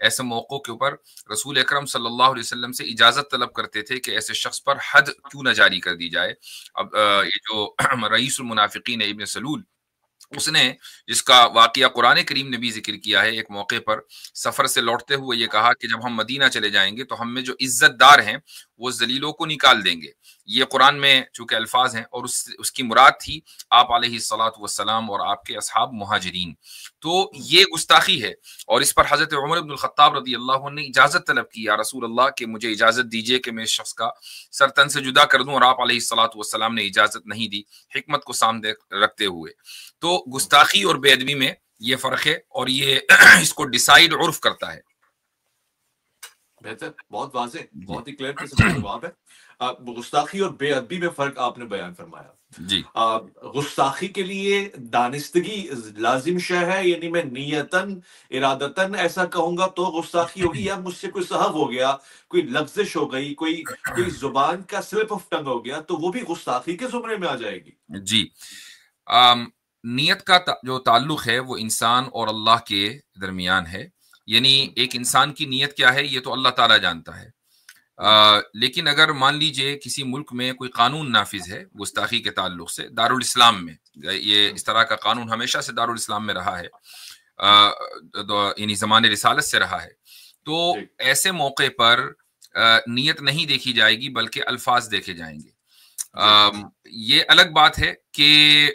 ایسے موقعوں کے اوپر رسول اکرم صلی اللہ علیہ وسلم سے اجازت طلب کرتے تھے کہ ایسے شخص پر حد کیوں نہ جاری کر دی جائے. اب یہ جو رئیس المنافقین ابن سلول، اس نے، جس کا واقعہ قرآن کریم نے بھی ذکر کیا ہے، ایک موقع پر سفر سے لوٹتے ہوئے یہ کہا کہ جب ہم مدینہ چلے جائیں گے تو ہم میں جو عزت دار ہیں وہ ذلیلوں کو نکال دیں گے. یہ قرآن میں چونکہ الفاظ ہیں، اور اس کی مراد تھی آپ علیہ الصلاۃ والسلام اور آپ کے اصحاب مہاجرین. تو یہ گستاخی ہے، اور اس پر حضرت عمر بن الخطاب رضی اللہ عنہ نے اجازت طلب کی، یا رسول اللہ کہ مجھے اجازت دیجیے کہ میں اس شخص کا سر تن سے جدا کر دوں، اور آپ علیہ الصلاۃ والسلام نے اجازت نہیں دی، حکمت کو سامنے رکھتے ہوئے. تو گستاخی اور بے ادبی میں یہ فرق ہے، اور یہ اس کو ڈیسائیڈ عرف کرتا ہے. بہتر، بہت واضح، جی بہت ہی کلیئر قسم کا جواب ہے. گستاخی اور بے ادبی میں فرق آپ نے بیان فرمایا. جی گستاخی کے لیے دانستگی لازم شے ہے، یعنی میں نیتن ارادتن ایسا کہوں گا تو گستاخی ہوگی، یا مجھ سے کوئی سہو ہو گیا، کوئی لغزش ہو گئی، کوئی زبان کا سلپ آف ٹنگ ہو گیا، تو وہ بھی گستاخی کے زمرے میں آ جائے گی. جی. نیت کا جو تعلق ہے وہ انسان اور اللہ کے درمیان ہے. یعنی ایک انسان کی نیت کیا ہے یہ تو اللہ تعالیٰ جانتا ہے. لیکن اگر مان لیجئے کسی ملک میں کوئی قانون نافذ ہے گستاخی کے تعلق سے، دارالاسلام میں، یہ اس طرح کا قانون ہمیشہ سے دارالاسلام میں رہا ہے، یعنی زمان رسالت سے رہا ہے، تو ایسے موقع پر نیت نہیں دیکھی جائے گی بلکہ الفاظ دیکھے جائیں گے. یہ الگ بات ہے کہ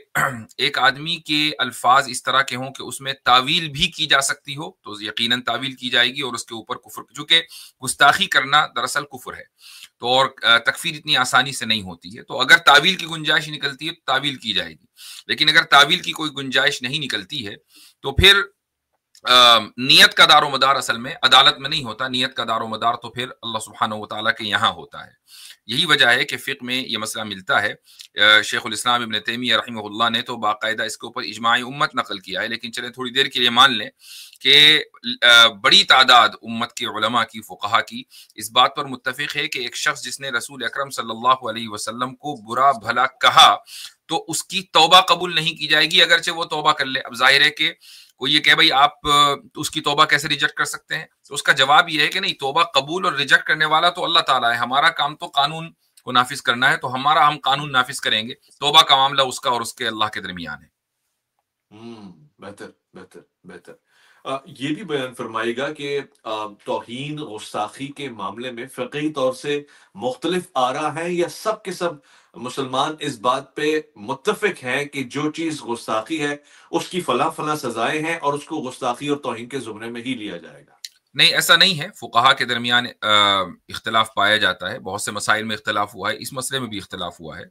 ایک آدمی کے الفاظ اس طرح کے ہوں کہ اس میں تعویل بھی کی جا سکتی ہو تو یقیناً تعویل کی جائے گی، اور اس کے اوپر کفر، چونکہ گستاخی کرنا دراصل کفر ہے تو، اور تکفیر اتنی آسانی سے نہیں ہوتی ہے، تو اگر تعویل کی گنجائش نکلتی ہے تو تعویل کی جائے گی. لیکن اگر تعویل کی کوئی گنجائش نہیں نکلتی ہے تو پھر نیت کا دار و مدار اصل میں عدالت میں نہیں ہوتا، نیت کا دار و مدار تو پھر اللہ سبحانہ و تعالیٰ کے یہاں ہوتا ہے. یہی وجہ ہے کہ فقہ میں یہ مسئلہ ملتا ہے. شیخ الاسلام ابن تیمیہ رحمہ اللہ نے تو باقاعدہ اس کے اوپر اجماع امت نقل کیا ہے، لیکن چلیں تھوڑی دیر کے لیے مان لیں کہ بڑی تعداد امت کے علماء کی، فقہا کی، اس بات پر متفق ہے کہ ایک شخص جس نے رسول اکرم صلی اللہ علیہ وسلم کو برا بھلا کہا تو اس کی توبہ قبول نہیں کی جائے گی اگرچہ وہ توبہ کر لے. اب ظاہر ہے کہ کوئی یہ کہ بھائی آپ اس کی توبہ کیسے ریجیکٹ کر سکتے ہیں، تو اس کا جواب یہ ہے کہ نہیں، توبہ قبول اور ریجیکٹ کرنے والا تو اللہ تعالیٰ ہے، ہمارا کام تو قانون کو نافذ کرنا ہے، تو ہم قانون نافذ کریں گے، توبہ کا معاملہ اس کا اور اس کے اللہ کے درمیان ہے. بہتر بہتر بہتر. یہ بھی بیان فرمائے گا کہ توہین گستاخی کے معاملے میں فقہی طور سے مختلف آراء ہیں، یا سب کے سب مسلمان اس بات پہ متفق ہیں کہ جو چیز گستاخی ہے اس کی فلاں فلاں سزائیں ہیں اور اس کو گستاخی اور توہین کے زمرے میں ہی لیا جائے گا؟ نہیں، ایسا نہیں ہے. فقہا کے درمیان اختلاف پایا جاتا ہے، بہت سے مسائل میں اختلاف ہوا ہے، اس مسئلے میں بھی اختلاف ہوا ہے.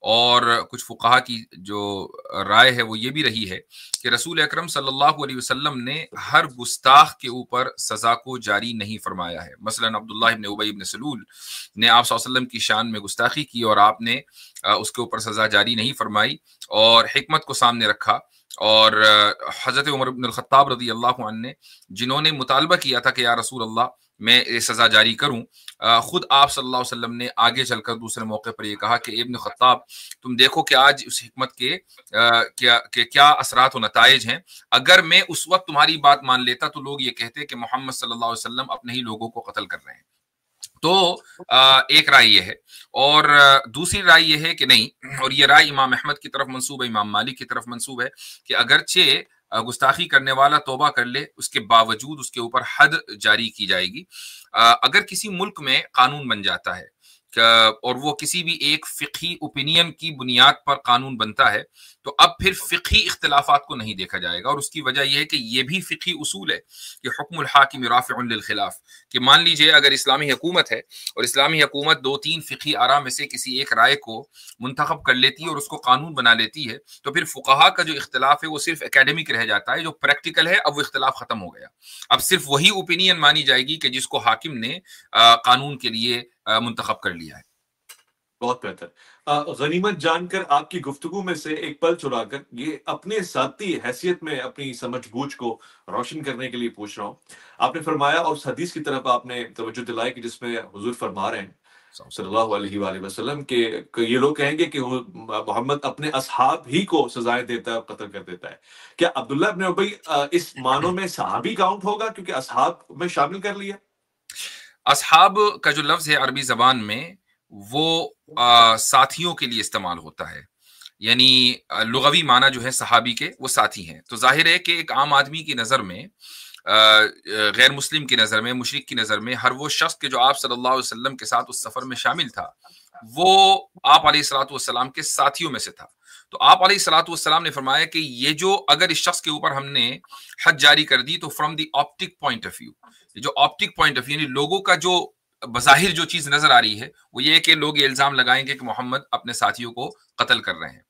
اور کچھ فقہا کی جو رائے ہے وہ یہ بھی رہی ہے کہ رسول اکرم صلی اللہ علیہ وسلم نے ہر گستاخ کے اوپر سزا کو جاری نہیں فرمایا ہے. مثلا عبداللہ ابن ابی ابن سلول نے آپ صلی اللہ علیہ وسلم کی شان میں گستاخی کی اور آپ نے اس کے اوپر سزا جاری نہیں فرمائی اور حکمت کو سامنے رکھا. اور حضرت عمر بن الخطاب رضی اللہ عنہ نے، جنہوں نے مطالبہ کیا تھا کہ یا رسول اللہ میں یہ سزا جاری کروں، خود آپ صلی اللہ علیہ وسلم نے آگے چل کر دوسرے موقع پر یہ کہا کہ ابن خطاب تم دیکھو کہ آج اس حکمت کے کیا اثرات و نتائج ہیں. اگر میں اس وقت تمہاری بات مان لیتا تو لوگ یہ کہتے کہ محمد صلی اللہ علیہ وسلم اپنے ہی لوگوں کو قتل کر رہے ہیں. تو ایک رائے یہ ہے، اور دوسری رائے یہ ہے کہ نہیں، اور یہ رائے امام احمد کی طرف منسوب ہے، امام مالک کی طرف منسوب ہے، کہ اگرچہ گستاخی کرنے والا توبہ کر لے اس کے باوجود اس کے اوپر حد جاری کی جائے گی. اگر کسی ملک میں قانون بن جاتا ہے اور وہ کسی بھی ایک فقہی اوپینین کی بنیاد پر قانون بنتا ہے تو اب پھر فقہی اختلافات کو نہیں دیکھا جائے گا. اور اس کی وجہ یہ ہے کہ یہ بھی فقہی اصول ہے کہ حکم الحاکم رافع للخلاف، کہ مان لیجئے اگر اسلامی حکومت ہے اور اسلامی حکومت 2-3 فقہی آراء میں سے کسی ایک رائے کو منتخب کر لیتی ہے اور اس کو قانون بنا لیتی ہے، تو پھر فقہا کا جو اختلاف ہے وہ صرف اکیڈمک رہ جاتا ہے، جو پریکٹیکل ہے اب وہ اختلاف ختم ہو گیا. اب صرف وہی اوپینین مانی جائے گی کہ جس کو حاکم نے قانون کے لیے منتخب کر لیا ہے. بہت بہتر. غنیمت جان کر آپ کی گفتگو میں سے ایک پل چرا کر یہ اپنے ذاتی حیثیت میں اپنی سمجھ بوجھ کو روشن کرنے کے لیے پوچھ رہا ہوں. آپ نے فرمایا اور اس حدیث کی طرف آپ نے توجہ دلائی کہ جس میں حضور فرما رہے ہیں صلی اللہ علیہ وآلہ وسلم کہ یہ لوگ کہیں گے کہ وہ محمد اپنے اصحاب ہی کو سزائیں دیتا ہے اور قتل کر دیتا ہے. کیا عبداللہ ابن ابی اس معنوں میں صحابی کاؤنٹ ہوگا کیونکہ اصحاب میں شامل کر لیا؟ اصحاب کا جو لفظ ہے عربی زبان میں وہ ساتھیوں کے لیے استعمال ہوتا ہے، یعنی لغوی معنی جو ہے صحابی کے وہ ساتھی ہیں. تو ظاہر ہے کہ ایک عام آدمی کی نظر میں، غیر مسلم کی نظر میں، مشرک کی نظر میں، ہر وہ شخص کے جو آپ صلی اللہ علیہ وسلم کے ساتھ اس سفر میں شامل تھا وہ آپ علیہ الصلوۃ والسلام کے ساتھیوں میں سے تھا. تو آپ علیہ الصلوۃ والسلام نے فرمایا کہ یہ جو اگر اس شخص کے اوپر ہم نے حد جاری کر دی تو from the optic point of view, جو آپٹک پوائنٹ آف ویو یعنی لوگوں کا جو بظاہر جو چیز نظر آ رہی ہے وہ یہ ہے کہ لوگ یہ الزام لگائیں گے کہ محمد اپنے ساتھیوں کو قتل کر رہے ہیں.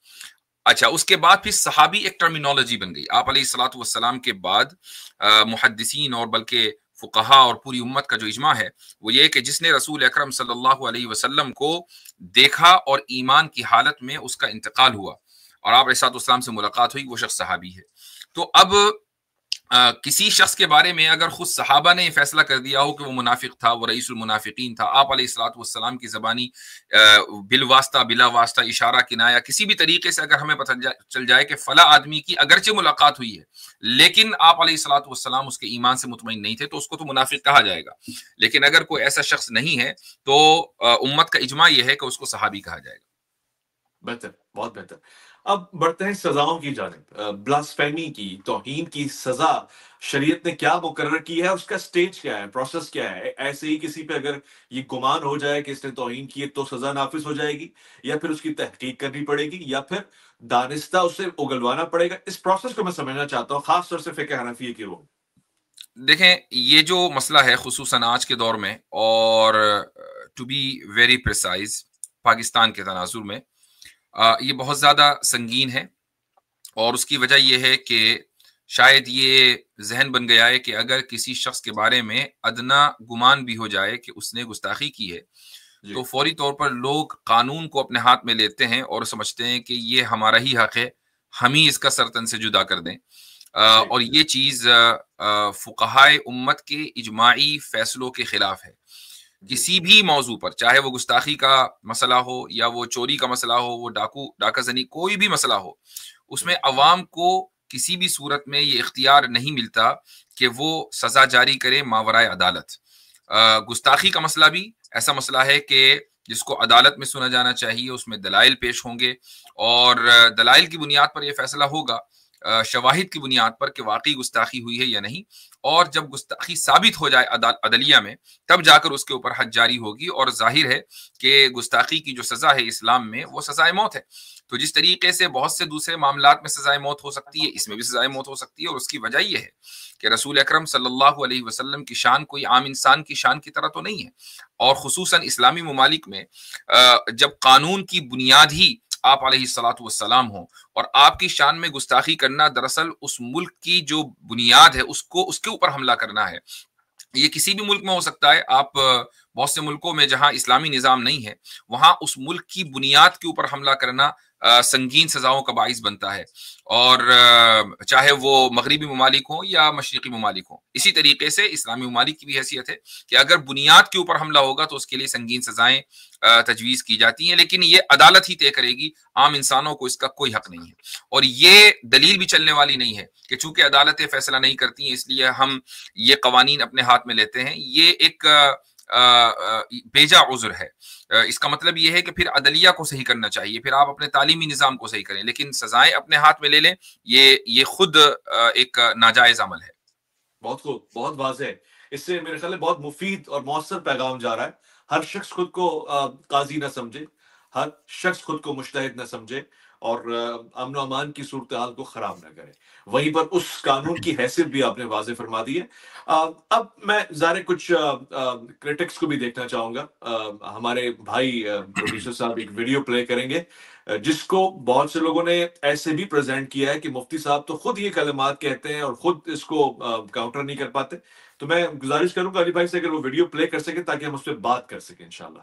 اچھا، اس کے بعد پھر صحابی ایک ٹرمینالوجی بن گئی. آپ علیہ الصلوۃ والسلام کے بعد محدثین اور بلکہ فقہا اور پوری امت کا جو اجماع ہے وہ یہ کہ جس نے رسول اکرم صلی اللہ علیہ وسلم کو دیکھا اور ایمان کی حالت میں اس کا انتقال ہوا اور آپ علیہ الصلوۃ والسلام سے ملاقات ہوئی، وہ شخص صحابی ہے. تو اب کسی شخص کے بارے میں اگر خود صحابہ نے فیصلہ کر دیا ہو کہ وہ منافق تھا، وہ رئیس المنافقین تھا، آپ علیہ الصلوۃ والسلام کی زبانی بالواسطہ بلا واسطہ اشارہ کنایا کسی بھی طریقے سے اگر ہمیں پتہ چل جائے کہ فلاں آدمی کی اگرچہ ملاقات ہوئی ہے لیکن آپ علیہ الصلوۃ والسلام اس کے ایمان سے مطمئن نہیں تھے، تو اس کو تو منافق کہا جائے گا. لیکن اگر کوئی ایسا شخص نہیں ہے تو امت کا اجماع یہ ہے کہ اس کو صحابی کہا جائے گا. بہتر، بہت بہتر. اب بڑھتے ہیں سزاؤں کی جانب. بلاسفیمی کی، توہین کی سزا شریعت نے کیا مقرر کی ہے؟ اس کا سٹیج کیا ہے، پروسیس کیا ہے؟ ایسے ہی کسی پہ اگر یہ گمان ہو جائے کہ اس نے توہین کی تو سزا نافذ ہو جائے گی، یا پھر اس کی تحقیق کرنی پڑے گی، یا پھر دانستہ اسے اگلوانا پڑے گا؟ اس پروسیس کو میں سمجھنا چاہتا ہوں، خاص طور سے فقہ حنفیہ کی روح. دیکھیں، یہ جو مسئلہ ہے خصوصاً آج کے دور میں اور to be very precise Pakistan کے تناظر میں یہ بہت زیادہ سنگین ہے. اور اس کی وجہ یہ ہے کہ شاید یہ ذہن بن گیا ہے کہ اگر کسی شخص کے بارے میں ادنا گمان بھی ہو جائے کہ اس نے گستاخی کی ہے جی تو فوری طور پر لوگ قانون کو اپنے ہاتھ میں لیتے ہیں اور سمجھتے ہیں کہ یہ ہمارا ہی حق ہے، ہم ہی اس کا سرتن سے جدا کر دیں. جی اور یہ چیز فقہائے امت کے اجماعی فیصلوں کے خلاف ہے. جی کسی بھی موضوع پر، چاہے وہ گستاخی کا مسئلہ ہو یا وہ چوری کا مسئلہ ہو، وہ ڈاکہ زنی، کوئی بھی مسئلہ ہو، اس میں عوام کو کسی بھی صورت میں یہ اختیار نہیں ملتا کہ وہ سزا جاری کرے ماورائے عدالت. گستاخی کا مسئلہ بھی ایسا مسئلہ ہے کہ جس کو عدالت میں سنا جانا چاہیے، اس میں دلائل پیش ہوں گے اور دلائل کی بنیاد پر یہ فیصلہ ہوگا، شواہد کی بنیاد پر، کہ واقعی گستاخی ہوئی ہے یا نہیں. اور جب گستاخی ثابت ہو جائے عدلیہ میں تب جا کر اس کے اوپر حد جاری ہوگی. اور ظاہر ہے کہ گستاخی کی جو سزا ہے اسلام میں وہ سزائے موت ہے. تو جس طریقے سے بہت سے دوسرے معاملات میں سزائے موت ہو سکتی ہے، اس میں بھی سزائے موت ہو سکتی ہے. اور اس کی وجہ یہ ہے کہ رسول اکرم صلی اللہ علیہ وسلم کی شان کوئی عام انسان کی شان کی طرح تو نہیں ہے. اور خصوصاً اسلامی ممالک میں جب قانون کی بنیاد ہی آپ علیہ الصلوۃ والسلام ہوں اور آپ کی شان میں گستاخی کرنا دراصل اس ملک کی جو بنیاد ہے اس کے اوپر حملہ کرنا ہے. یہ کسی بھی ملک میں ہو سکتا ہے. آپ بہت سے ملکوں میں جہاں اسلامی نظام نہیں ہے وہاں اس ملک کی بنیاد کے اوپر حملہ کرنا سنگین سزاؤں کا باعث بنتا ہے، اور چاہے وہ مغربی ممالک ہوں یا مشرقی ممالک ہوں. اسی طریقے سے اسلامی ممالک کی بھی حیثیت ہے کہ اگر بنیاد کے اوپر حملہ ہوگا تو اس کے لیے سنگین سزائیں تجویز کی جاتی ہیں، لیکن یہ عدالت ہی طے کرے گی، عام انسانوں کو اس کا کوئی حق نہیں ہے. اور یہ دلیل بھی چلنے والی نہیں ہے کہ چونکہ عدالتیں فیصلہ نہیں کرتی ہیں اس لیے ہم یہ قوانین اپنے ہاتھ میں لیتے ہیں. یہ ایک بیجا عذر ہے. اس کا مطلب یہ ہے کہ پھر عدلیہ کو صحیح کرنا چاہیے، پھر آپ اپنے تعلیمی نظام کو صحیح کریں، لیکن سزائیں اپنے ہاتھ میں لے لیں، یہ خود ایک ناجائز عمل ہے. بہت خوب، بہت واضح. اس سے میرے خیال میں بہت مفید اور مؤثر پیغام جا رہا ہے. ہر شخص خود کو قاضی نہ سمجھے، ہر شخص خود کو مجتہد نہ سمجھے، اور امن و امان کی صورتحال کو خراب نہ کرے. وہیں پر اس قانون کی حیثیت بھی آپ نے واضح فرما دی ہے. اب میں ظاہر کچھ کرٹکس کو بھی دیکھنا چاہوں گا. ہمارے بھائی پروڈیوسر صاحب ایک ویڈیو پلے کریں گے جس کو بہت سے لوگوں نے ایسے بھی پریزنٹ کیا ہے کہ مفتی صاحب تو خود یہ کلمات کہتے ہیں اور خود اس کو کاؤنٹر نہیں کر پاتے. تو میں گزارش کروں گا علی بھائی سے اگر وہ ویڈیو پلے کر سکے تاکہ ہم اس پہ بات کر سکیں انشاءاللہ.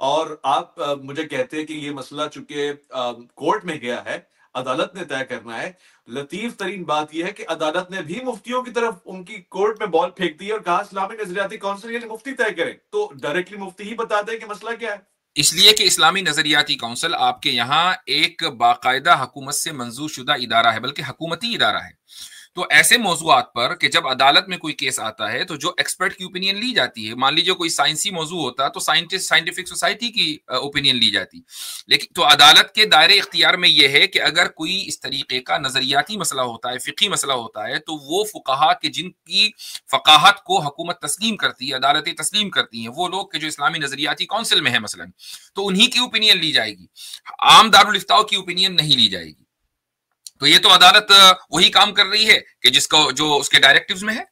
اور آپ مجھے کہتے ہیں کہ یہ مسئلہ چونکہ کورٹ میں گیا ہے، عدالت نے طے کرنا ہے۔ لطیف ترین بات یہ ہے کہ عدالت نے بھی مفتیوں کی طرف ان کی کورٹ میں بال پھینک دی اور کہا اسلامی نظریاتی کونسل یعنی مفتی طے کریں، تو ڈائریکٹلی مفتی ہی بتا دیں کہ مسئلہ کیا ہے۔ اس لیے کہ اسلامی نظریاتی کونسل آپ کے یہاں ایک باقاعدہ حکومت سے منظور شدہ ادارہ ہے، بلکہ حکومتی ادارہ ہے۔ تو ایسے موضوعات پر کہ جب عدالت میں کوئی کیس آتا ہے تو جو ایکسپرٹ کی اوپینین لی جاتی ہے، مان لیجیے کوئی سائنسی موضوع ہوتا تو سائنٹیفک سوسائٹی کی اوپینین لی جاتی، لیکن تو عدالت کے دائرے اختیار میں یہ ہے کہ اگر کوئی اس طریقے کا نظریاتی مسئلہ ہوتا ہے، فقہی مسئلہ ہوتا ہے، تو وہ فقہا کہ جن کی فقاہت کو حکومت تسلیم کرتی ہے، عدالتیں تسلیم کرتی ہیں، وہ لوگ کہ جو اسلامی نظریاتی کونسل میں ہے مثلا، تو انہی کی اوپینین لی جائے گی، عام دارالفتاء کی اوپینین نہیں لی جائے گی۔ تو یہ تو عدالت وہی کام کر رہی ہے کہ جس کو جو اس کے ڈائریکٹیوز میں ہے۔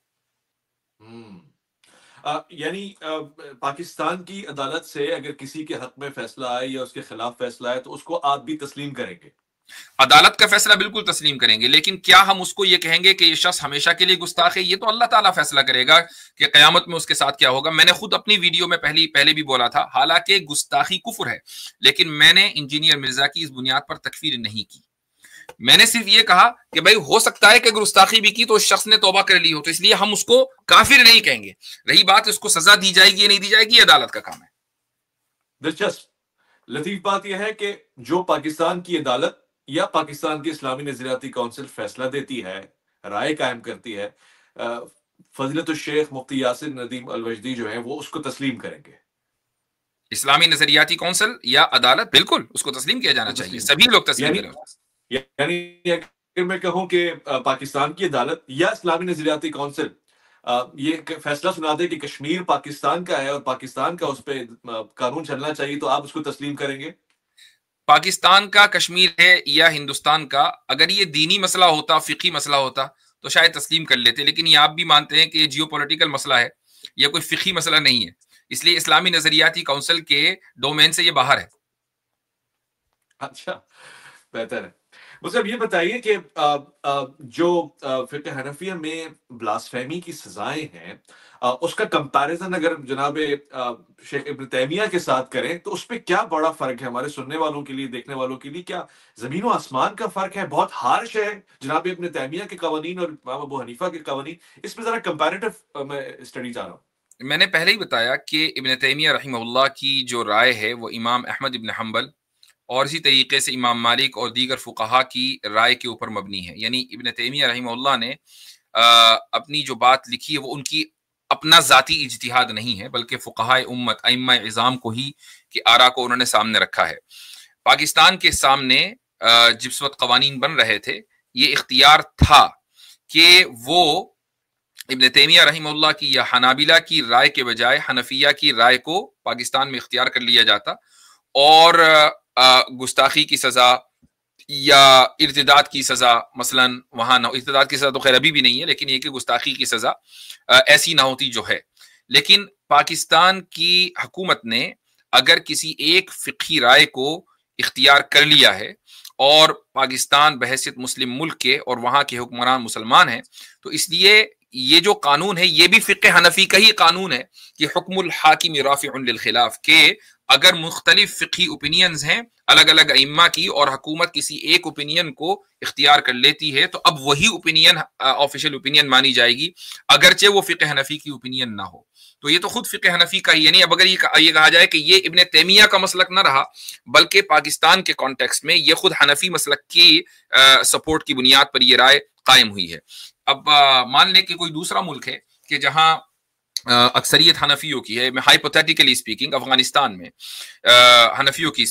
یعنی پاکستان کی عدالت سے اگر کسی کے حق میں فیصلہ آئے یا اس کے خلاف فیصلہ آئے تو اس کو آپ بھی تسلیم کریں گے؟ عدالت کا فیصلہ بالکل تسلیم کریں گے، لیکن کیا ہم اس کو یہ کہیں گے کہ یہ شخص ہمیشہ کے لیے گستاخ ہے؟ یہ تو اللہ تعالیٰ فیصلہ کرے گا کہ قیامت میں اس کے ساتھ کیا ہوگا۔ میں نے خود اپنی ویڈیو میں پہلے بھی بولا تھا، حالانکہ گستاخی کفر ہے، لیکن میں نے انجینئر مرزا کی اس بنیاد پر تکفیر نہیں کی۔ میں نے صرف یہ کہا کہ بھائی ہو سکتا ہے کہ اگر گستاخی بھی کی تو اس شخص نے توبہ کر لی ہو، تو اس لیے ہم اس کو کافر نہیں کہیں گے۔ رہی بات اس کو سزا دی جائے گی یا نہیں دی جائے گی، یہ عدالت کا کام ہے۔ دلچسپ لطیف بات یہ ہے کہ جو پاکستان کی عدالت یا پاکستان کی اسلامی نظریاتی کونسل فیصلہ دیتی ہے، رائے قائم کرتی ہے، فضیلت الشیخ مفتی یاسر ندیم الوجدی جو ہیں وہ اس کو تسلیم کریں گے۔ اسلامی نظریاتی کونسل یا عدالت بالکل اس کو تسلیم کیا جانا چاہیے، سبھی لوگ تسلیم کریں۔ یعنی اگر میں کہوں کہ پاکستان کی عدالت یا اسلامی نظریاتی کونسل یہ فیصلہ سنا دے کہ کشمیر پاکستان کا ہے اور پاکستان کا اس پہ قانون چلنا چاہیے، تو آپ اس کو تسلیم کریں گے؟ پاکستان کا کشمیر ہے یا ہندوستان کا، اگر یہ دینی مسئلہ ہوتا، فقہی مسئلہ ہوتا تو شاید تسلیم کر لیتے، لیکن یہ آپ بھی مانتے ہیں کہ یہ جیو پولیٹیکل مسئلہ ہے، یہ کوئی فقہی مسئلہ نہیں ہے، اس لیے اسلامی نظریاتی کونسل کے ڈومین سے یہ باہر ہے۔ اچھا، بہتر ہے۔ مجھے اب یہ بتائیے کہ جو فقہ حنفیہ میں بلاسفیمی کی سزائیں ہیں، اس کا کمپیریزن اگر جناب شیخ ابن تیمیہ کے ساتھ کریں تو اس پہ کیا بڑا فرق ہے؟ ہمارے سننے والوں کے لیے، دیکھنے والوں کے لیے کیا زمین و آسمان کا فرق ہے؟ بہت ہارش ہے جناب ابن تیمیہ کے قوانین اور امام ابو حنیفہ کے قوانین، اس پہ ذرا کمپیریٹو میں اسٹڈی چاہ رہا ہوں۔ میں نے پہلے ہی بتایا کہ ابن تیمیہ رحمہ اللہ کی جو رائے ہے وہ امام احمد ابن حنبل اور اسی طریقے سے امام مالک اور دیگر فقہا کی رائے کے اوپر مبنی ہے۔ یعنی ابن تیمیہ رحمہ اللہ نے اپنی جو بات لکھی ہے وہ ان کی اپنا ذاتی اجتہاد نہیں ہے، بلکہ فقہائے امت ائمہ اعظام کو ہی کی آراء کو انہوں نے سامنے رکھا ہے۔ پاکستان کے سامنے جس وقت قوانین بن رہے تھے، یہ اختیار تھا کہ وہ ابن تیمیہ رحمہ اللہ کی یا حنابلہ کی رائے کے بجائے حنفیہ کی رائے کو پاکستان میں اختیار کر لیا جاتا، اور گستاخی کی سزا یا ارتداد کی سزا، مثلا وہاں نہ، ارتداد کی سزا تو خیر ابھی بھی نہیں ہے، لیکن یہ کہ گستاخی کی سزا ایسی نہ ہوتی جو ہے۔ لیکن پاکستان کی حکومت نے اگر کسی ایک فقہی رائے کو اختیار کر لیا ہے اور پاکستان بحیثیت مسلم ملک کے اور وہاں کے حکمران مسلمان ہیں، تو اس لیے یہ جو قانون ہے یہ بھی فقہ حنفی کا ہی قانون ہے کہ حکم الحاکم رافع للخلاف، کہ اگر مختلف فقہی اوپینینز ہیں الگ الگ ائمہ کی اور حکومت کسی ایک اوپینین کو اختیار کر لیتی ہے تو اب وہی اوپینین آفیشیل اوپینین مانی جائے گی، اگرچہ وہ فقہ حنفی کی اوپینین نہ ہو۔ تو یہ تو خود فقہ حنفی کا ہی، یعنی اب اگر یہ کہا جائے کہ یہ ابن تیمیہ کا مسلک نہ رہا بلکہ پاکستان کے کانٹیکسٹ میں یہ خود حنفی مسلک کی سپورٹ کی بنیاد پر یہ رائے قائم ہوئی ہے۔ اب مان لیں کہ کوئی دوسرا ملک ہے کہ جہاں اکثریت حنفیوں کی ہے، میں ہائپوتھیٹیکلی اسپیکنگ، افغانستان میں حنفیوں کی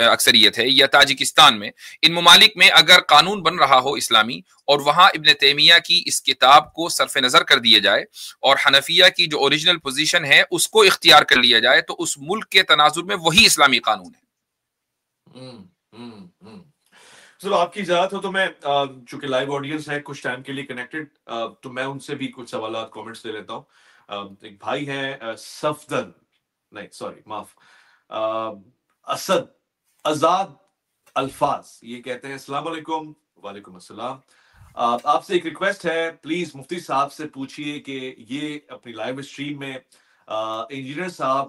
اکثریت ہے، یا تاجکستان میں، ان ممالک میں اگر قانون بن رہا ہو اسلامی اور وہاں ابن تیمیہ کی اس کتاب کو صرف نظر کر دیا جائے اور حنفیہ کی جو اوریجنل پوزیشن ہے اس کو اختیار کر لیا جائے، تو اس ملک کے تناظر میں وہی اسلامی قانون ہے۔ چلو آپ کی اجازت ہو تو میں چونکہ لائیو آڈینس ہے کچھ ٹائم کے لیے کنیکٹڈ، تو میں ان سے بھی کچھ سوالات کامنٹس لے لیتا ہوں۔ ایک بھائی ہیں صفدر، نہیں سوری معاف، اسد آزاد الفاظ، یہ کہتے ہیں السلام علیکم۔ وعلیکم السلام۔ آپ سے ایک ریکویسٹ ہے، پلیز مفتی صاحب سے پوچھئے کہ یہ اپنی لائیو اسٹریم میں انجینئر صاحب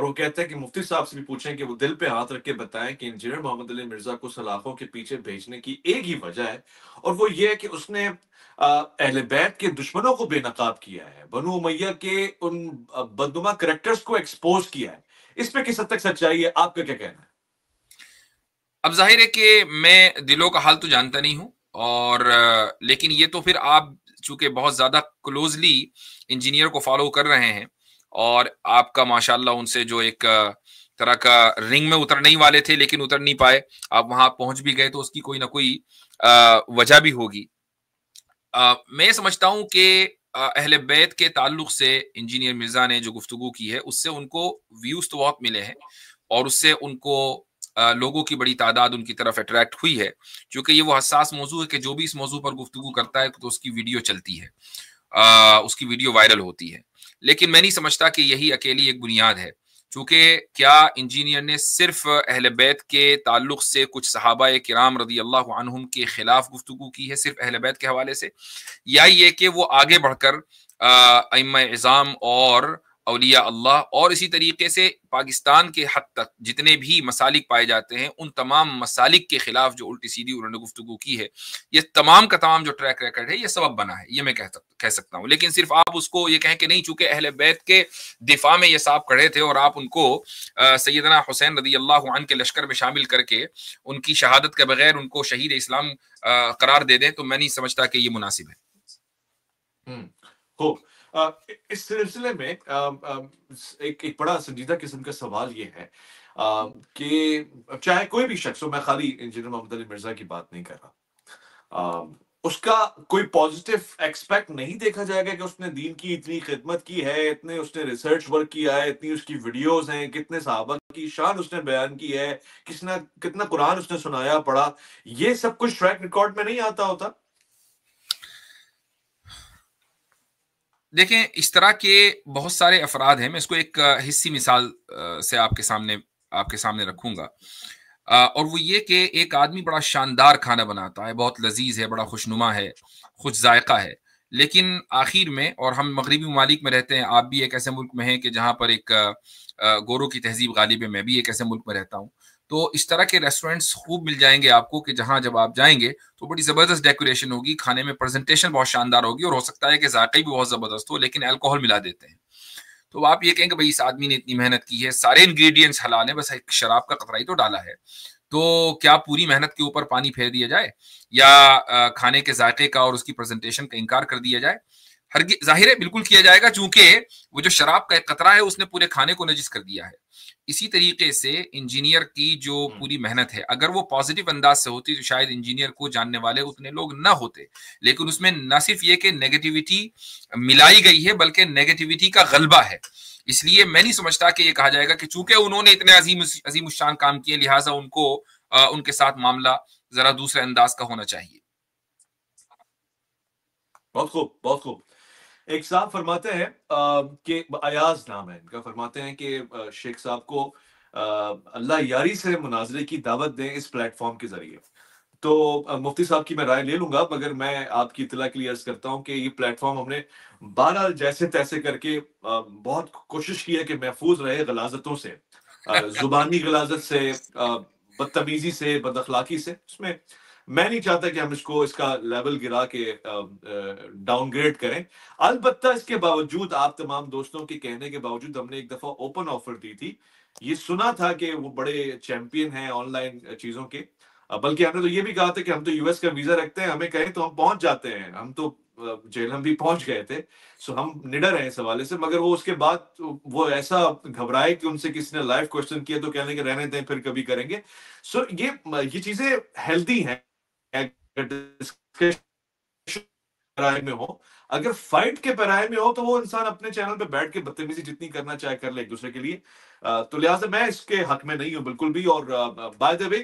اور وہ کہتے ہیں کہ مفتی صاحب سے بھی پوچھیں کہ وہ دل پہ ہاتھ رکھ کے بتائیں کہ انجینئر محمد علی مرزا کو سلاخوں کے پیچھے بھیجنے کی ایک ہی وجہ ہے، اور وہ یہ ہے کہ اس نے اہل بیت کے دشمنوں کو بے نقاب کیا ہے، بنو امیہ کے ان بدنما کریکٹرز کو ایکسپوز کیا ہے۔ اس پہ کس حد تک سچائی ہے، آپ کا کیا کہنا ہے؟ اب ظاہر ہے کہ میں دلوں کا حال تو جانتا نہیں ہوں، اور لیکن یہ تو پھر آپ چونکہ بہت زیادہ کلوزلی انجینئر کو فالو کر رہے ہیں، اور آپ کا ماشاءاللہ ان سے جو ایک طرح کا رنگ میں اترنے ہی والے تھے لیکن اتر نہیں پائے، آپ وہاں پہنچ بھی گئے، تو اس کی کوئی نہ کوئی وجہ بھی ہوگی۔ میں سمجھتا ہوں کہ اہل بیت کے تعلق سے انجینئر مرزا نے جو گفتگو کی ہے اس سے ان کو ویوز تو بہت ملے ہیں، اور اس سے ان کو لوگوں کی بڑی تعداد ان کی طرف اٹریکٹ ہوئی ہے، کیونکہ یہ وہ حساس موضوع ہے کہ جو بھی اس موضوع پر گفتگو کرتا ہے تو اس کی ویڈیو چلتی ہے، اس کی ویڈیو وائرل ہوتی ہے۔ لیکن میں نہیں سمجھتا کہ یہی اکیلی ایک بنیاد ہے، چونکہ کیا انجینئر نے صرف اہل بیت کے تعلق سے کچھ صحابہ کرام رضی اللہ عنہم کے خلاف گفتگو کی ہے صرف اہل بیت کے حوالے سے، یا یہ کہ وہ آگے بڑھ کر ائمہ اعظام اور اولیاء اللہ اور اسی طریقے سے پاکستان کے حد تک جتنے بھی مسالک پائے جاتے ہیں ان تمام مسالک کے خلاف جو الٹی سیدھی انہوں نے گفتگو کی ہے، یہ تمام کا تمام جو ٹریک ریکارڈ ہے یہ سبب بنا ہے، یہ میں کہہ سکتا ہوں۔ لیکن صرف آپ اس کو یہ کہیں کہ نہیں چونکہ اہل بیت کے دفاع میں یہ صاحب کھڑے تھے اور آپ ان کو سیدنا حسین رضی اللہ عنہ کے لشکر میں شامل کر کے ان کی شہادت کے بغیر ان کو شہید اسلام قرار دے دیں، تو میں نہیں سمجھتا کہ یہ مناسب ہے۔ خوب، اس سلسلے میں ایک بڑا سنجیدہ قسم کا سوال یہ ہے کہ چاہے کوئی بھی شخص ہو، میں خالی انجینئر محمد علی مرزا کی بات نہیں کر رہا، اس کا کوئی پازیٹیو ایکسپیکٹ نہیں دیکھا جائے گا کہ اس نے دین کی اتنی خدمت کی ہے، اتنے اس نے ریسرچ ورک کیا ہے، اتنی اس کی ویڈیوز ہیں، کتنے صحابہ کی شان اس نے بیان کی ہے، کتنا قرآن اس نے سنایا پڑھا، یہ سب کچھ ٹریک ریکارڈ میں نہیں آتا ہوتا؟ دیکھیں، اس طرح کے بہت سارے افراد ہیں، میں اس کو ایک حصی مثال سے آپ کے سامنے رکھوں گا، اور وہ یہ کہ ایک آدمی بڑا شاندار کھانا بناتا ہے، بہت لذیذ ہے، بڑا خوشنما ہے، خوش ذائقہ ہے، لیکن آخر میں، اور ہم مغربی ممالک میں رہتے ہیں، آپ بھی ایک ایسے ملک میں ہیں کہ جہاں پر ایک گوروں کی تہذیب غالب ہے، میں بھی ایک ایسے ملک میں رہتا ہوں، تو اس طرح کے ریسٹورینٹس خوب مل جائیں گے آپ کو کہ جہاں جب آپ جائیں گے تو بڑی زبردست ڈیکوریشن ہوگی، کھانے میں پریزنٹیشن بہت شاندار ہوگی، اور ہو سکتا ہے کہ ذائقہ بھی بہت زبردست ہو، لیکن الکوہل ملا دیتے ہیں۔ تو آپ یہ کہیں کہ بھائی اس آدمی نے اتنی محنت کی ہے، سارے انگریڈینٹس حلال ہیں، بس ایک شراب کا قطرہ ہی تو ڈالا ہے، تو کیا پوری محنت کے اوپر پانی پھیر دیا جائے، یا کھانے کے ذائقے کا اور اس کی پریزنٹیشن کا انکار کر دیا جائے؟ ظاہر ہے بالکل کیا جائے گا، چونکہ وہ جو شراب کا ایک قطرہ ہے اس نے پورے کھانے کو نجس کر دیا ہے۔ اسی طریقے سے انجینئر کی جو پوری محنت ہے، اگر وہ پازیٹیو انداز سے ہوتی تو شاید انجینئر کو جاننے والے اتنے لوگ نہ ہوتے، لیکن اس میں نہ صرف یہ کہ نیگیٹیوٹی ملائی گئی ہے بلکہ نیگیٹیوٹی کا غلبہ ہے۔ اس لیے میں نہیں سمجھتا کہ یہ کہا جائے گا کہ چونکہ انہوں نے اتنے عظیم الشان کام کیے لہٰذا ان کو ان کے ساتھ معاملہ ذرا دوسرے انداز کا ہونا چاہیے۔ بہت خوب، بہت خوب۔ ایک صاحب فرماتے ہیں کہ ایاز نام ہے ان کا، فرماتے ہیں کہ شیخ صاحب کو اللہ یاری سے مناظرے کی دعوت دیں اس پلیٹ فارم کے ذریعے۔ تو مفتی صاحب کی میں رائے لے لوں گا، مگر میں آپ کی اطلاع کے لیے عرض کرتا ہوں کہ یہ پلیٹ فارم ہم نے بہرحال جیسے تیسے کر کے بہت کوشش کی ہے کہ محفوظ رہے غلاظتوں سے، زبانی غلاظت سے، بدتمیزی سے، بد اخلاقی سے۔ اس میں نہیں چاہتا کہ ہم اس کا لیول گرا کے ڈاؤن گریڈ کریں۔ البتہ اس کے باوجود، آپ تمام دوستوں کے کہنے کے باوجود، ہم نے ایک دفعہ اوپن آفر دی تھی، یہ سنا تھا کہ وہ بڑے چیمپئن ہیں آن لائن چیزوں کے، بلکہ ہم نے تو یہ بھی کہا تھا کہ ہم تو یو ایس کا ویزا رکھتے ہیں، ہمیں کہیں تو ہم پہنچ جاتے ہیں، ہم تو جیلم بھی پہنچ گئے تھے، سو ہم نڈر ہیں اس حوالے سے۔ مگر وہ اس کے بعد وہ ایسا گھبرائے کہ ان سے کسی نے لائیو کوشچن کیا تو کہنے کہ رہنے دیں، پھر کبھی کریں گے۔ سو یہ چیزیں ہیلدی ہیں پیرائے میں ہو، اگر فائٹ کے پیرائے میں ہو تو وہ انسان اپنے چینل پہ بیٹھ کے بدتمیزی جتنی کرنا چاہے کر لے ایک دوسرے کے لیے، تو لہٰذا میں اس کے حق میں نہیں ہوں بالکل بھی۔ اور بائی دا وے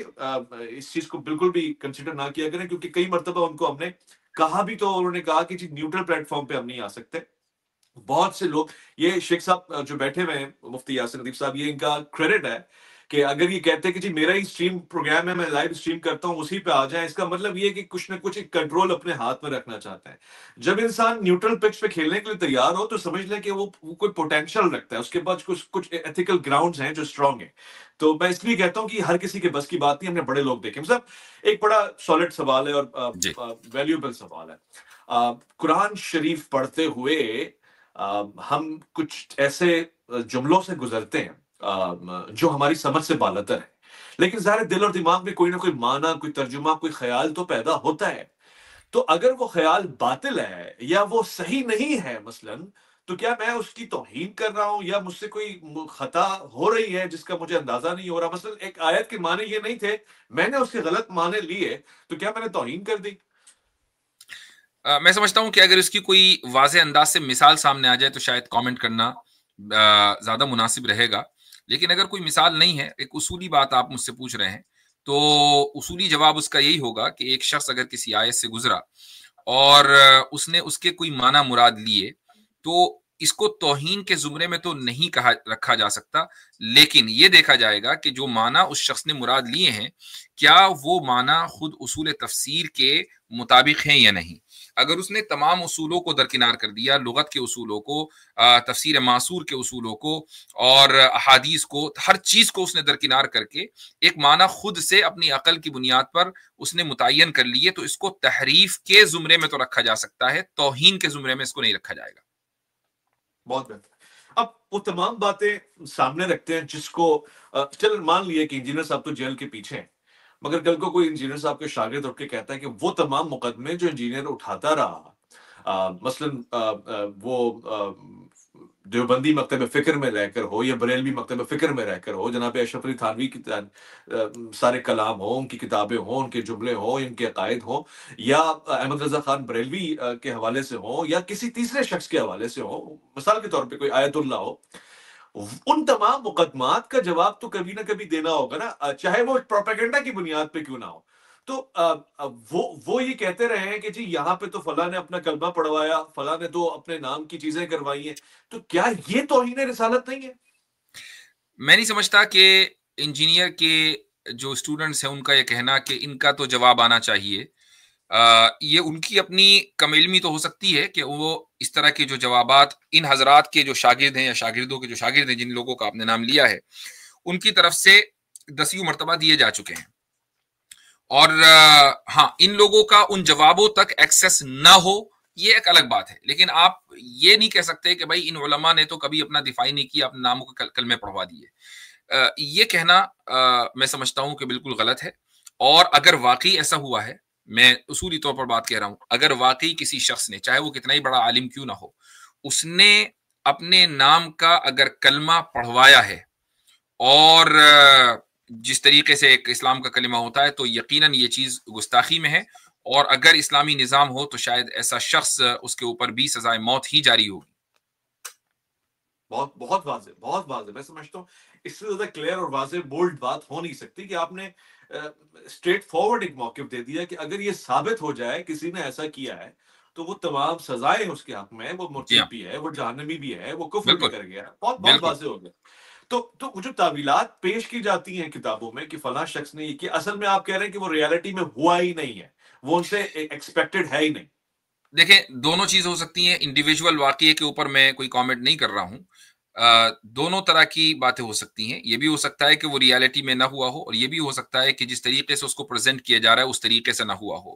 اس چیز کو بالکل بھی کنسیڈر نہ کیا کریں، کیونکہ کئی مرتبہ ان کو ہم نے کہا بھی تو انہوں نے کہا کہ جی نیوٹرل پلیٹ فارم پہ ہم نہیں آ سکتے۔ بہت سے لوگ، یہ شیخ صاحب جو بیٹھے ہوئے ہیں مفتی یاسر ندیف صاحب، یہ ان کا کریڈٹ ہے کہ اگر یہ کہتے ہیں کہ جی میرا ہی اسٹریم پروگرام ہے، میں لائیو اسٹریم کرتا ہوں، اسی پہ آ جائیں، اس کا مطلب یہ ہے کہ کچھ نہ کچھ ایک کنٹرول اپنے ہاتھ میں رکھنا چاہتا ہے. جب انسان نیوٹرل پچ پہ کھیلنے کے لیے تیار ہو تو سمجھ لیں کہ وہ کوئی پوٹینشیل رکھتا ہے، اس کے پاس کچھ ایتھیکل گراؤنڈز ہیں جو اسٹرانگ ہیں. تو میں اس لیے کہتا ہوں کہ ہر کسی کے بس کی بات نہیں. ہم نے بڑے لوگ دیکھے. مطلب ایک بڑا سالڈ سوال ہے اور جی ویلیوبل سوال ہے. قرآن شریف پڑھتے ہوئے ہم کچھ ایسے جملوں سے گزرتے ہیں جو ہماری سمجھ سے بالاتر ہے، لیکن ظاہر دل اور دماغ میں کوئی نہ کوئی معنی، کوئی ترجمہ، کوئی خیال تو پیدا ہوتا ہے. تو اگر وہ خیال باطل ہے یا وہ صحیح نہیں ہے مثلاً، تو کیا میں اس کی توہین کر رہا ہوں یا مجھ سے کوئی خطا ہو رہی ہے جس کا مجھے اندازہ نہیں ہو رہا؟ مثلاً ایک آیت کے معنی یہ نہیں تھے، میں نے اس کے غلط معنی لیے، تو کیا میں نے توہین کر دی؟ میں سمجھتا ہوں کہ اگر اس کی کوئی واضح انداز سے مثال سامنے آ جائے تو شاید کامنٹ کرنا زیادہ مناسب رہے گا، لیکن اگر کوئی مثال نہیں ہے، ایک اصولی بات آپ مجھ سے پوچھ رہے ہیں، تو اصولی جواب اس کا یہی ہوگا کہ ایک شخص اگر کسی آیت سے گزرا اور اس نے اس کے کوئی معنی مراد لیے، تو اس کو توہین کے زمرے میں تو نہیں رکھا جا سکتا، لیکن یہ دیکھا جائے گا کہ جو معنی اس شخص نے مراد لیے ہیں کیا وہ معنی خود اصول تفسیر کے مطابق ہیں یا نہیں. اگر اس نے تمام اصولوں کو درکنار کر دیا، لغت کے اصولوں کو، تفسیر معصور کے اصولوں کو اور احادیث کو، ہر چیز کو اس نے درکنار کر کے ایک معنی خود سے اپنی عقل کی بنیاد پر اس نے متعین کر لیے، تو اس کو تحریف کے زمرے میں تو رکھا جا سکتا ہے، توہین کے زمرے میں اس کو نہیں رکھا جائے گا. بہت بہتر. اب وہ تمام باتیں سامنے رکھتے ہیں جس کو چل مان لیے کہ انجینئر صاحب تو جیل کے پیچھے ہیں، مگر کل کو کوئی انجینئر صاحب کے شاگرد اٹھ کے کہتا ہے کہ وہ تمام مقدمے جو انجینئر اٹھاتا رہا، مثلاً وہ دیوبندی مکتب فکر میں رہ کر ہو یا بریلوی مکتب فکر میں رہ کر ہو، جناب اشرف علی تھانوی کی سارے کلام ہوں، ان کی کتابیں ہوں، ان کے جملے ہوں، ان کے عقائد ہوں، یا احمد رضا خان بریلوی کے حوالے سے ہوں، یا کسی تیسرے شخص کے حوالے سے ہوں، مثال کے طور پہ کوئی آیت اللہ ہو، ان تمام مقدمات کا جواب تو کبھی نہ کبھی دینا ہوگا نا، چاہے وہ پروپیگنڈا کی بنیاد پہ کیوں نہ ہو. تو وہ یہ کہتے رہے ہیں کہ جی یہاں پہ تو فلاں نے اپنا کلمہ پڑھوایا، فلاں نے تو اپنے نام کی چیزیں کروائی ہیں، تو کیا یہ توہین رسالت نہیں ہے؟ میں نہیں سمجھتا کہ انجینئر کے جو اسٹوڈنٹس ہیں ان کا یہ کہنا کہ ان کا تو جواب آنا چاہیے، یہ ان کی اپنی کم علمی تو ہو سکتی ہے کہ وہ اس طرح کے جو جوابات ان حضرات کے جو شاگرد ہیں یا شاگردوں کے جو شاگرد ہیں، جن لوگوں کا آپ نے نام لیا ہے، ان کی طرف سے 10 مرتبہ دیے جا چکے ہیں، اور ہاں ان لوگوں کا ان جوابوں تک ایکسس نہ ہو یہ ایک الگ بات ہے، لیکن آپ یہ نہیں کہہ سکتے کہ بھائی ان علماء نے تو کبھی اپنا دفاع نہیں کیا، اپنے ناموں کے کلمے پڑھوا دیے. یہ کہنا میں سمجھتا ہوں کہ بالکل غلط ہے. اور اگر واقعی ایسا ہوا ہے، میں اصولی طور پر بات کہہ رہا ہوں، اگر واقعی کسی شخص نے، چاہے وہ کتنا ہی بڑا عالم کیوں نہ ہو، اس نے اپنے نام کا اگر کلمہ پڑھوایا ہے اور جس طریقے سے ایک اسلام کا کلمہ ہوتا ہے، تو یقیناً یہ چیز گستاخی میں ہے، اور اگر اسلامی نظام ہو تو شاید ایسا شخص اس کے اوپر بھی سزائے موت ہی جاری ہوگی. بہت بہت واضح، بہت واضح. میں سمجھتا ہوں اس سے زیادہ کلیئر اور واضح بولڈ بات ہو نہیں سکتی کہ آپ نے اسٹریٹ فارورڈ ایک موقف دے دیا کہ اگر یہ ثابت ہو جائے کسی نے ایسا کیا ہے تو وہ تمام سزائیں اس کے حق میں ہیں، وہ جی ہاں، مرتد بھی ہے، وہ جہنمی بھی ہے، وہ کفر بھی بالکل کر گیا ہے. بہت بہت بالکل. واضح ہو گیا. تو وہ جو تعویلات پیش کی جاتی ہیں کتابوں میں کہ فلاں شخص نے یہ کیا، اصل میں آپ کہہ رہے ہیں کہ وہ ریالٹی میں ہوا ہی نہیں ہے، وہ ان سے ایکسپیکٹڈ ہے ہی نہیں. دیکھیں دونوں چیز ہو سکتی ہیں، انڈیویجول واقعے کے اوپر میں کوئی کامنٹ نہیں کر رہا ہوں. دونوں طرح کی باتیں ہو سکتی ہیں. یہ بھی ہو سکتا ہے کہ وہ ریالٹی میں نہ ہوا ہو، اور یہ بھی ہو سکتا ہے کہ جس طریقے سے اس کو پریزنٹ کیا جا رہا ہے اس طریقے سے نہ ہوا ہو.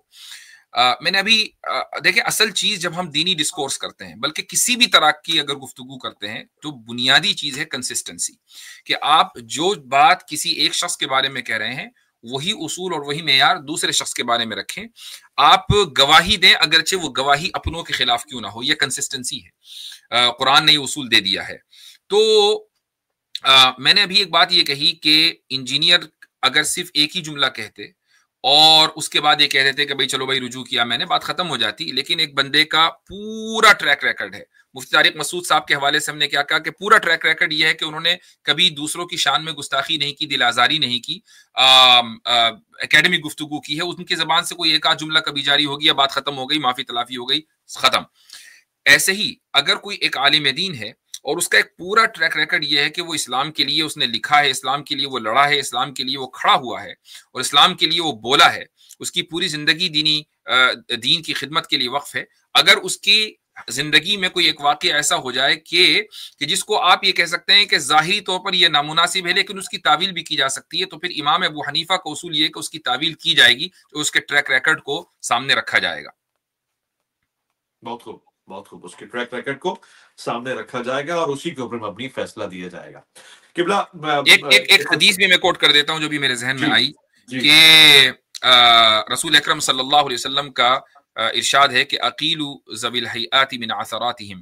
میں نے ابھی دیکھیں اصل چیز جب ہم دینی ڈسکورس کرتے ہیں، بلکہ کسی بھی طرح کی اگر گفتگو کرتے ہیں، تو بنیادی چیز ہے کنسسٹنسی، کہ آپ جو بات کسی ایک شخص کے بارے میں کہہ رہے ہیں وہی اصول اور وہی معیار دوسرے شخص کے بارے میں رکھیں. آپ گواہی دیں اگرچہ وہ گواہی اپنوں کے خلاف کیوں نہ ہو، یہ کنسسٹنسی ہے. قرآن نے یہ اصول دے دیا ہے. تو میں نے ابھی ایک بات یہ کہی کہ انجینئر اگر صرف ایک ہی جملہ کہتے اور اس کے بعد یہ کہہ دیتے کہ بھائی چلو بھائی رجوع کیا میں نے، بات ختم ہو جاتی. لیکن ایک بندے کا پورا ٹریک ریکرڈ ہے. مفتی طارق مسعود صاحب کے حوالے سے ہم نے کیا کہا کہ پورا ٹریک ریکرڈ یہ ہے کہ انہوں نے کبھی دوسروں کی شان میں گستاخی نہیں کی، دل آزاری نہیں کی، اکیڈمک گفتگو کی ہے. ان کی زبان سے کوئی ایک آدھ جملہ کبھی جاری ہو گیا، بات ختم ہو گئی، معافی تلافی ہو گئی، ختم. ایسے ہی اگر کوئی ایک عالم دین ہے اور اس کا ایک پورا ٹریک ریکارڈ یہ ہے کہ وہ اسلام کے لیے اس نے لکھا ہے، اسلام کے لیے وہ لڑا ہے، اسلام کے لیے وہ کھڑا ہوا ہے اور اسلام کے لیے وہ بولا ہے، اس کی پوری زندگی دین کی خدمت کے لیے وقف ہے، اگر اس کی زندگی میں کوئی ایک واقعہ ایسا ہو جائے کہ جس کو آپ یہ کہہ سکتے ہیں کہ ظاہری طور پر یہ نامناسب ہے لیکن اس کی تعویل بھی کی جا سکتی ہے، تو پھر امام ابو حنیفہ کا اصول یہ ہے کہ اس کی تعویل کی جائے گی، تو اس کے ٹریک ریکارڈ کو سامنے رکھا جائے گا۔ بہت خوب، بہت خوب، اس کے ٹریک ریکارڈ کو سامنے رکھا جائے گا اور اسی کے اوپر مبنی فیصلہ دیا جائے گا۔ قبلہ ایک حدیث بھی میں کوٹ کر دیتا ہوں جو بھی میرے ذہن میں آئی، کہ رسول اکرم صلی اللہ علیہ وسلم کا ارشاد ہے کہ اقیل ذوی الہیئات من عثراتہم،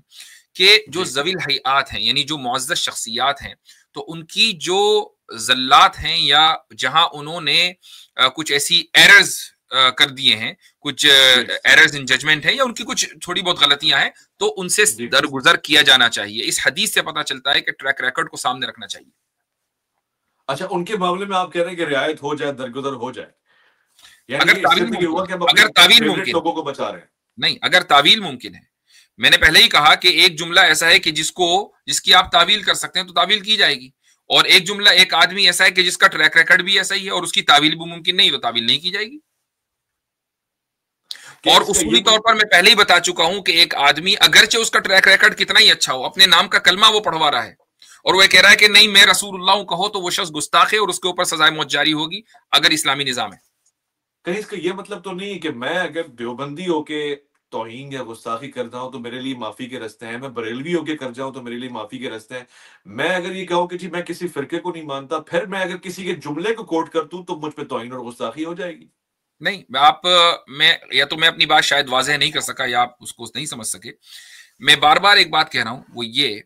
کہ جو ذوی الہیئات ہیں یعنی جو معزز شخصیات ہیں، تو ان کی جو زلات ہیں یا جہاں انہوں نے کچھ ایسی ایررز کر دیے ہیں، کچھ ایررز ان ججمنٹ ہیں یا ان کی کچھ تھوڑی بہت غلطیاں ہیں، تو ان سے درگزر کیا جانا چاہیے۔ اس حدیث سے پتہ چلتا ہے کہ ٹریک ریکارڈ کو سامنے رکھنا چاہیے۔ اچھا، ان کے معاملے میں آپ کہہ رہے ہیں کہ رعایت ہو جائے، درگزر ہو جائے، اگر تعویل ممکن لوگوں کو بچا رہے ہیں؟ نہیں، اگر تعویل ممکن ہے، میں نے پہلے ہی کہا کہ ایک جملہ ایسا ہے کہ جس کی آپ تعویل کر سکتے ہیں تو تعویل کی جائے گی، اور ایک جملہ ایک آدمی ایسا ہے کہ جس کا ٹریک ریکارڈ بھی ایسا ہی ہے اور اس کی تعویل بھی ممکن نہیں، تو تعویل نہیں کی جائے گی۔ اور اصولی طور پر میں پہلے ہی بتا چکا ہوں کہ ایک آدمی اگرچہ اس کا ٹریک ریکارڈ کتنا ہی اچھا ہو، اپنے نام کا کلمہ وہ پڑھوا رہا ہے اور وہ کہہ رہا ہے کہ نہیں میں رسول اللہ ہوں کہو، تو وہ شخص گستاخ ہے اور اس کے اوپر سزائے موت جاری ہوگی اگر اسلامی نظام ہے۔ کہیں اس کا یہ مطلب تو نہیں ہے کہ میں اگر دیوبندی ہو کے توہین یا گستاخی کرتا ہوں تو میرے لیے معافی کے راستے ہیں، میں بریلوی ہو کے کر جاؤں تو میرے لیے معافی کے راستے ہیں، میں اگر یہ کہوں کہ جی میں کسی فرقے کو نہیں مانتا، پھر میں اگر کسی کے جملے کو کوٹ کر دوں تو مجھ پہ توہین اور گستاخی ہو جائے گی؟ نہیں، یا تو میں اپنی بات شاید واضح نہیں کر سکا یا آپ اس کو نہیں سمجھ سکے۔ میں بار بار ایک بات کہہ رہا ہوں، وہ یہ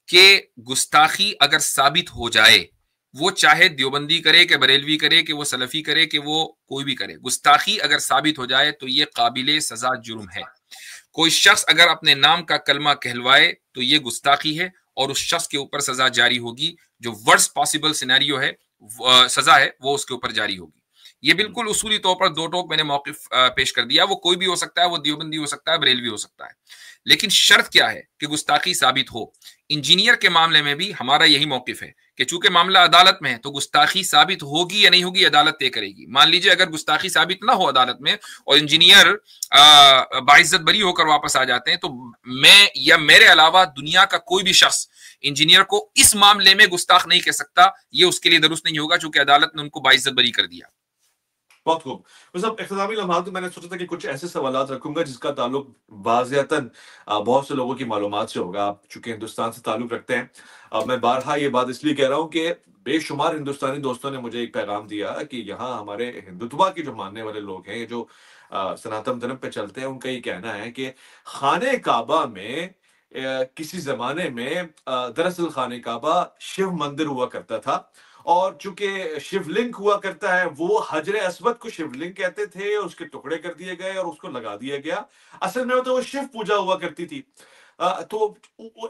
کہ گستاخی اگر ثابت ہو جائے، وہ چاہے دیوبندی کرے کہ بریلوی کرے کہ وہ سلفی کرے کہ وہ کوئی بھی کرے، گستاخی اگر ثابت ہو جائے تو یہ قابل سزا جرم ہے۔ کوئی شخص اگر اپنے نام کا کلمہ کہلوائے تو یہ گستاخی ہے اور اس شخص کے اوپر سزا جاری ہوگی، جو ورسٹ پاسبل سینیریو ہے، سزا ہے، وہ اس کے اوپر جاری ہوگی۔ یہ بالکل اصولی طور پر دو ٹوک میں نے موقف پیش کر دیا، وہ کوئی بھی ہو سکتا ہے، وہ دیوبندی ہو سکتا ہے، بریلوی ہو سکتا ہے، لیکن شرط کیا ہے کہ گستاخی ثابت ہو۔ انجینئر کے معاملے میں بھی ہمارا یہی موقف ہے کہ چونکہ معاملہ عدالت میں ہے تو گستاخی ثابت ہوگی یا نہیں ہوگی عدالت طے کرے گی۔ مان لیجیے اگر گستاخی ثابت نہ ہو عدالت میں اور انجینئر باعزت بری ہو کر واپس آ جاتے ہیں، تو میں یا میرے علاوہ دنیا کا کوئی بھی شخص انجینئر کو اس معاملے میں گستاخ نہیں کہہ سکتا، یہ اس کے لیے درست نہیں ہوگا چونکہ عدالت نے ان کو باعزت بری کر دیا۔ بہت خوب۔ صاحب اختتامی لمحات میں نے سوچا تھا کہ کچھ ایسے سوالات رکھوں گا جس کا تعلق واضحتاً بہت سے لوگوں کی معلومات سے ہوگا۔ آپ چونکہ ہندوستان سے تعلق رکھتے ہیں، میں بارہا یہ بات اس لیے کہہ رہا ہوں کہ بے شمار ہندوستانی دوستوں نے مجھے ایک پیغام دیا کہ یہاں ہمارے ہندوتوا کے جو ماننے والے لوگ ہیں، جو سناتن دھرم پہ چلتے ہیں، ان کا یہ کہنا ہے کہ خانہ کعبہ میں کسی زمانے میں دراصل خانہ کعبہ شیو مندر ہوا کرتا تھا، اور چونکہ شیو لنگ ہوا کرتا ہے، وہ حجر اسود کو شیو لنگ کہتے تھے، اس کے ٹکڑے کر دیے گئے اور اس کو لگا دیا گیا۔ اصل میں تو وہ شیو پوجا ہوا کرتی تھی۔ تو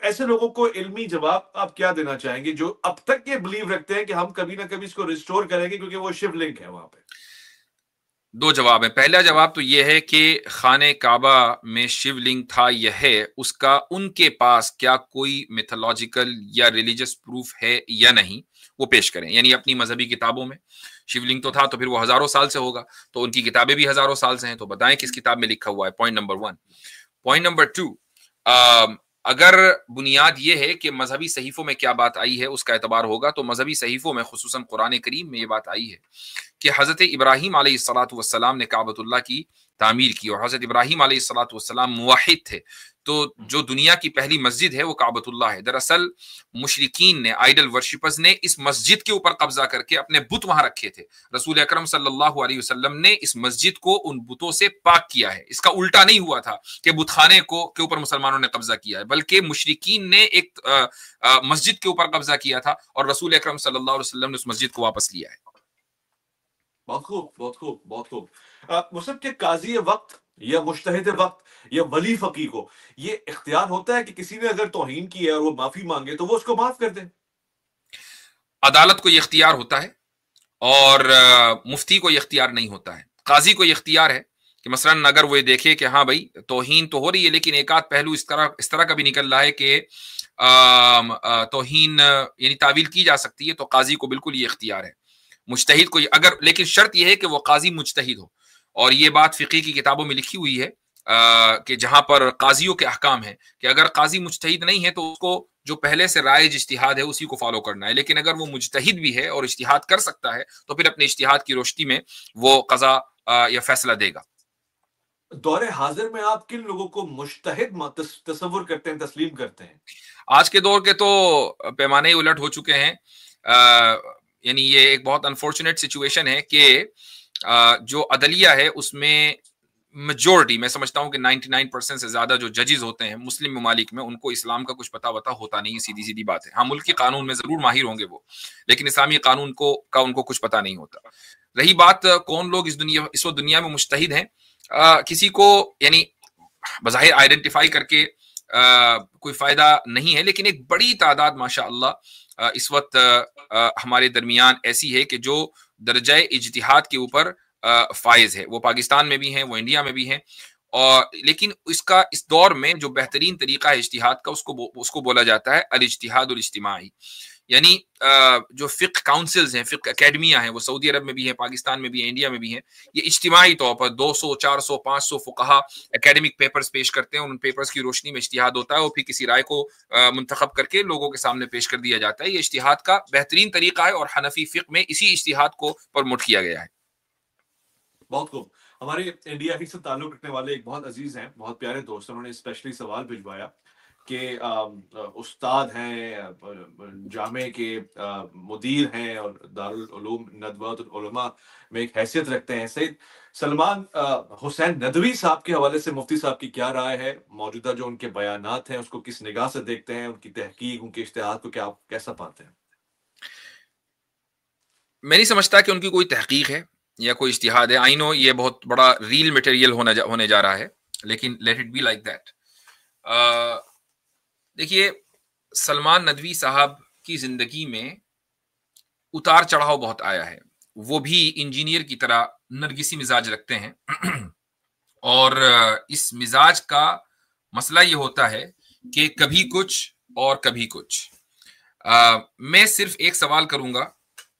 ایسے لوگوں کو علمی جواب آپ کیا دینا چاہیں گے جو اب تک یہ بلیو رکھتے ہیں کہ ہم کبھی نہ کبھی اس کو ریسٹور کریں گے کیونکہ وہ شیو لنگ ہے وہاں پہ؟ دو جواب ہیں۔ پہلا جواب تو یہ ہے کہ خانہ کعبہ میں شیو لنگ تھا، یہ ہے، اس کا ان کے پاس کیا کوئی میتھولوجیکل یا ریلیجس پروف ہے یا نہیں، وہ پیش کریں، یعنی اپنی مذہبی کتابوں میں شیو لنگ تو تھا تو پھر وہ ہزاروں سال سے ہوگا، تو ان کی کتابیں بھی ہزاروں سال سے ہیں، تو بتائیں کس کتاب میں لکھا ہوا ہے۔ Point number 1۔ پوائنٹ نمبر 2، اگر بنیاد یہ ہے کہ مذہبی صحیفوں میں کیا بات آئی ہے اس کا اعتبار ہوگا، تو مذہبی صحیفوں میں خصوصاً قرآن کریم میں یہ بات آئی ہے کہ حضرت ابراہیم علیہ الصلاۃ والسلام نے کعبۃ اللہ کی تعمیر کی، اور حضرت ابراہیم علیہ الصلاۃ والسلام موحد تھے، تو جو دنیا کی پہلی مسجد ہے وہ کعبۃ اللہ ہے۔ دراصل مشرکین نے، آئیڈل ورشپرز نے اس مسجد کے اوپر قبضہ کر کے اپنے بت وہاں رکھے تھے۔ رسول اکرم صلی اللہ علیہ وسلم نے اس مسجد کو ان بتوں سے پاک کیا ہے۔ اس کا الٹا نہیں ہوا تھا کہ بت خانے کے اوپر مسلمانوں نے قبضہ کیا ہے، بلکہ مشرکین نے ایک مسجد کے اوپر قبضہ کیا تھا اور رسول اکرم صلی اللہ علیہ وسلم نے اس مسجد کو واپس لیا ہے۔ بہت خوب، بہت خوب، بہت خوب۔ مصعب کے قاضی وقت یا مجتہد وقت یا ولی فقیہ کو یہ اختیار ہوتا ہے کہ کسی نے اگر توہین کی ہے اور وہ معافی مانگے تو وہ اس کو معاف کر دیں؟ عدالت کو یہ اختیار ہوتا ہے اور مفتی کو یہ اختیار نہیں ہوتا ہے۔ قاضی کو یہ اختیار ہے کہ مثلاً اگر وہ دیکھے کہ ہاں بھائی توہین تو ہو رہی ہے لیکن ایک آدھ پہلو اس طرح کا بھی نکل رہا ہے کہ توہین یعنی تعویل کی جا سکتی ہے تو قاضی کو بالکل یہ اختیار ہے، مجتہد کو اگر، لیکن شرط یہ ہے کہ وہ قاضی مجتہد ہو، اور یہ بات فقہ کی کتابوں میں لکھی ہوئی ہے کہ جہاں پر قاضیوں کے احکام ہیں کہ اگر قاضی مجتہد نہیں ہے تو اس کو جو پہلے سے رائج اجتہاد ہے اسی کو فالو کرنا ہے، لیکن اگر وہ مجتہد بھی ہے اور اجتہاد کر سکتا ہے تو پھر اپنے اجتہاد کی روشنی میں وہ قضا یا فیصلہ دے گا۔ دور حاضر میں آپ کن لوگوں کو مجتہد تصور کرتے ہیں، تسلیم کرتے ہیں؟ آج کے دور کے تو پیمانے ہی الٹ ہو چکے ہیں، یعنی یہ ایک بہت انفارچونیٹ سچویشن ہے کہ جو عدلیہ ہے اس میں میجورٹی، میں سمجھتا ہوں کہ 99% سے زیادہ جو ججز ہوتے ہیں مسلم ممالک میں، ان کو اسلام کا کچھ پتہ وتا ہوتا نہیں، سیدھی سیدھی بات ہے۔ ہاں ملکی قانون میں ضرور ماہر ہوں گے وہ، لیکن اسلامی قانون کا ان کو کچھ پتہ نہیں ہوتا۔ رہی بات کون لوگ اس وقت دنیا میں مجتہد ہیں، کسی کو یعنی بظاہر آئیڈینٹیفائی کر کے کوئی فائدہ نہیں ہے، لیکن ایک بڑی تعداد ماشاء اللہ اس وقت ہمارے درمیان ایسی ہے کہ جو درجہ اجتہاد کے اوپر فائز ہے، وہ پاکستان میں بھی ہیں، وہ انڈیا میں بھی ہیں، اور لیکن اس دور میں جو بہترین طریقہ ہے اجتہاد کا اس کو بولا جاتا ہے الاجتہاد الاجتماعی، یعنی جو فقہ کاؤنسلز ہیں، فقہ اکیڈمیاں ہیں، وہ سعودی عرب میں بھی ہیں، پاکستان میں بھی ہیں، انڈیا میں بھی ہیں، یہ اجتماعی طور پر 200 400 500 فقہا اکیڈمک پیپرز پیش کرتے ہیں، ان پیپرز کی روشنی میں اجتہاد ہوتا ہے اور پھر کسی رائے کو منتخب کر کے لوگوں کے سامنے پیش کر دیا جاتا ہے۔ یہ اجتہاد کا بہترین طریقہ ہے اور حنفی فقہ میں اسی اجتہاد کو پروموٹ کیا گیا ہے۔ بہت خوب۔ ہمارے انڈیا ہی سے تعلق رکھنے والے ایک بہت عزیز ہیں، بہت پیارے دوست، انہوں نے اسپیشلی سوال بھجوایا کہ استاد ہیں، جامع کے مدیر ہیں اور دارالعلوم ندوۃ العلماء میں ایک حیثیت رکھتے ہیں، سید سلمان حسین ندوی صاحب کے حوالے سے مفتی صاحب کی کیا رائے ہے؟ موجودہ جو ان کے بیانات ہیں اس کو کس نگاہ سے دیکھتے ہیں؟ ان کی تحقیق، ان کے اجتہاد کو کیا کیسا پاتے ہیں؟ میں نہیں سمجھتا کہ ان کی کوئی تحقیق ہے یا کوئی اجتہاد ہے۔ آئی نو یہ بہت بڑا ریل مٹیریل ہونے جا رہا ہے، لیکن let it be like that. دیکھیے، سلمان ندوی صاحب کی زندگی میں اتار چڑھاؤ بہت آیا ہے، وہ بھی انجینئر کی طرح نرگسی مزاج رکھتے ہیں، اور اس مزاج کا مسئلہ یہ ہوتا ہے کہ کبھی کچھ اور کبھی کچھ۔ میں صرف ایک سوال کروں گا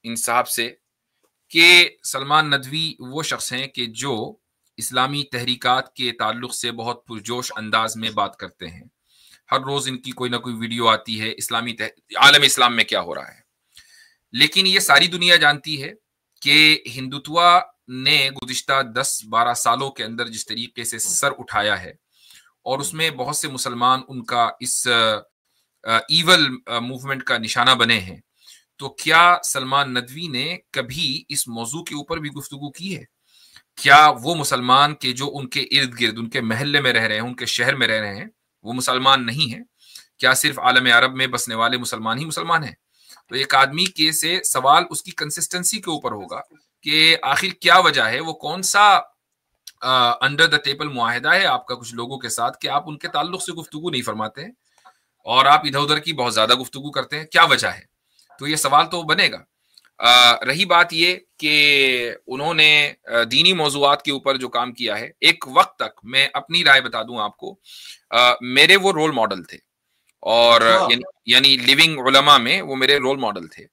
ان صاحب سے کہ سلمان ندوی وہ شخص ہیں کہ جو اسلامی تحریکات کے تعلق سے بہت پرجوش انداز میں بات کرتے ہیں، ہر روز ان کی کوئی نہ کوئی ویڈیو آتی ہے عالم اسلام میں کیا ہو رہا ہے، لیکن یہ ساری دنیا جانتی ہے کہ ہندوتوا نے گزشتہ 10-12 سالوں کے اندر جس طریقے سے سر اٹھایا ہے، اور اس میں بہت سے مسلمان ان کا اس ایول موومنٹ کا نشانہ بنے ہیں، تو کیا سلمان ندوی نے کبھی اس موضوع کے اوپر بھی گفتگو کی ہے؟ کیا وہ مسلمان کے جو ان کے ارد گرد، ان کے محلے میں رہ رہے ہیں، ان کے شہر میں رہ رہے ہیں، وہ مسلمان نہیں ہیں؟ کیا صرف عالم عرب میں بسنے والے مسلمان ہی مسلمان ہیں؟ تو ایک آدمی کے سے سوال اس کی کنسسٹنسی کے اوپر ہوگا کہ آخر کیا وجہ ہے، وہ کون سا انڈر دا ٹیبل معاہدہ ہے آپ کا کچھ لوگوں کے ساتھ کہ آپ ان کے تعلق سے گفتگو نہیں فرماتے ہیں اور آپ ادھر ادھر کی بہت زیادہ گفتگو کرتے ہیں؟ کیا وجہ ہے؟ تو یہ سوال تو بنے گا۔ رہی بات یہ کہ انہوں نے دینی موضوعات کے اوپر جو کام کیا ہے، ایک وقت تک میں اپنی رائے بتا دوں آپ کو، میرے وہ رول ماڈل تھے، اور یعنی لیونگ علماء میں وہ میرے رول ماڈل تھے،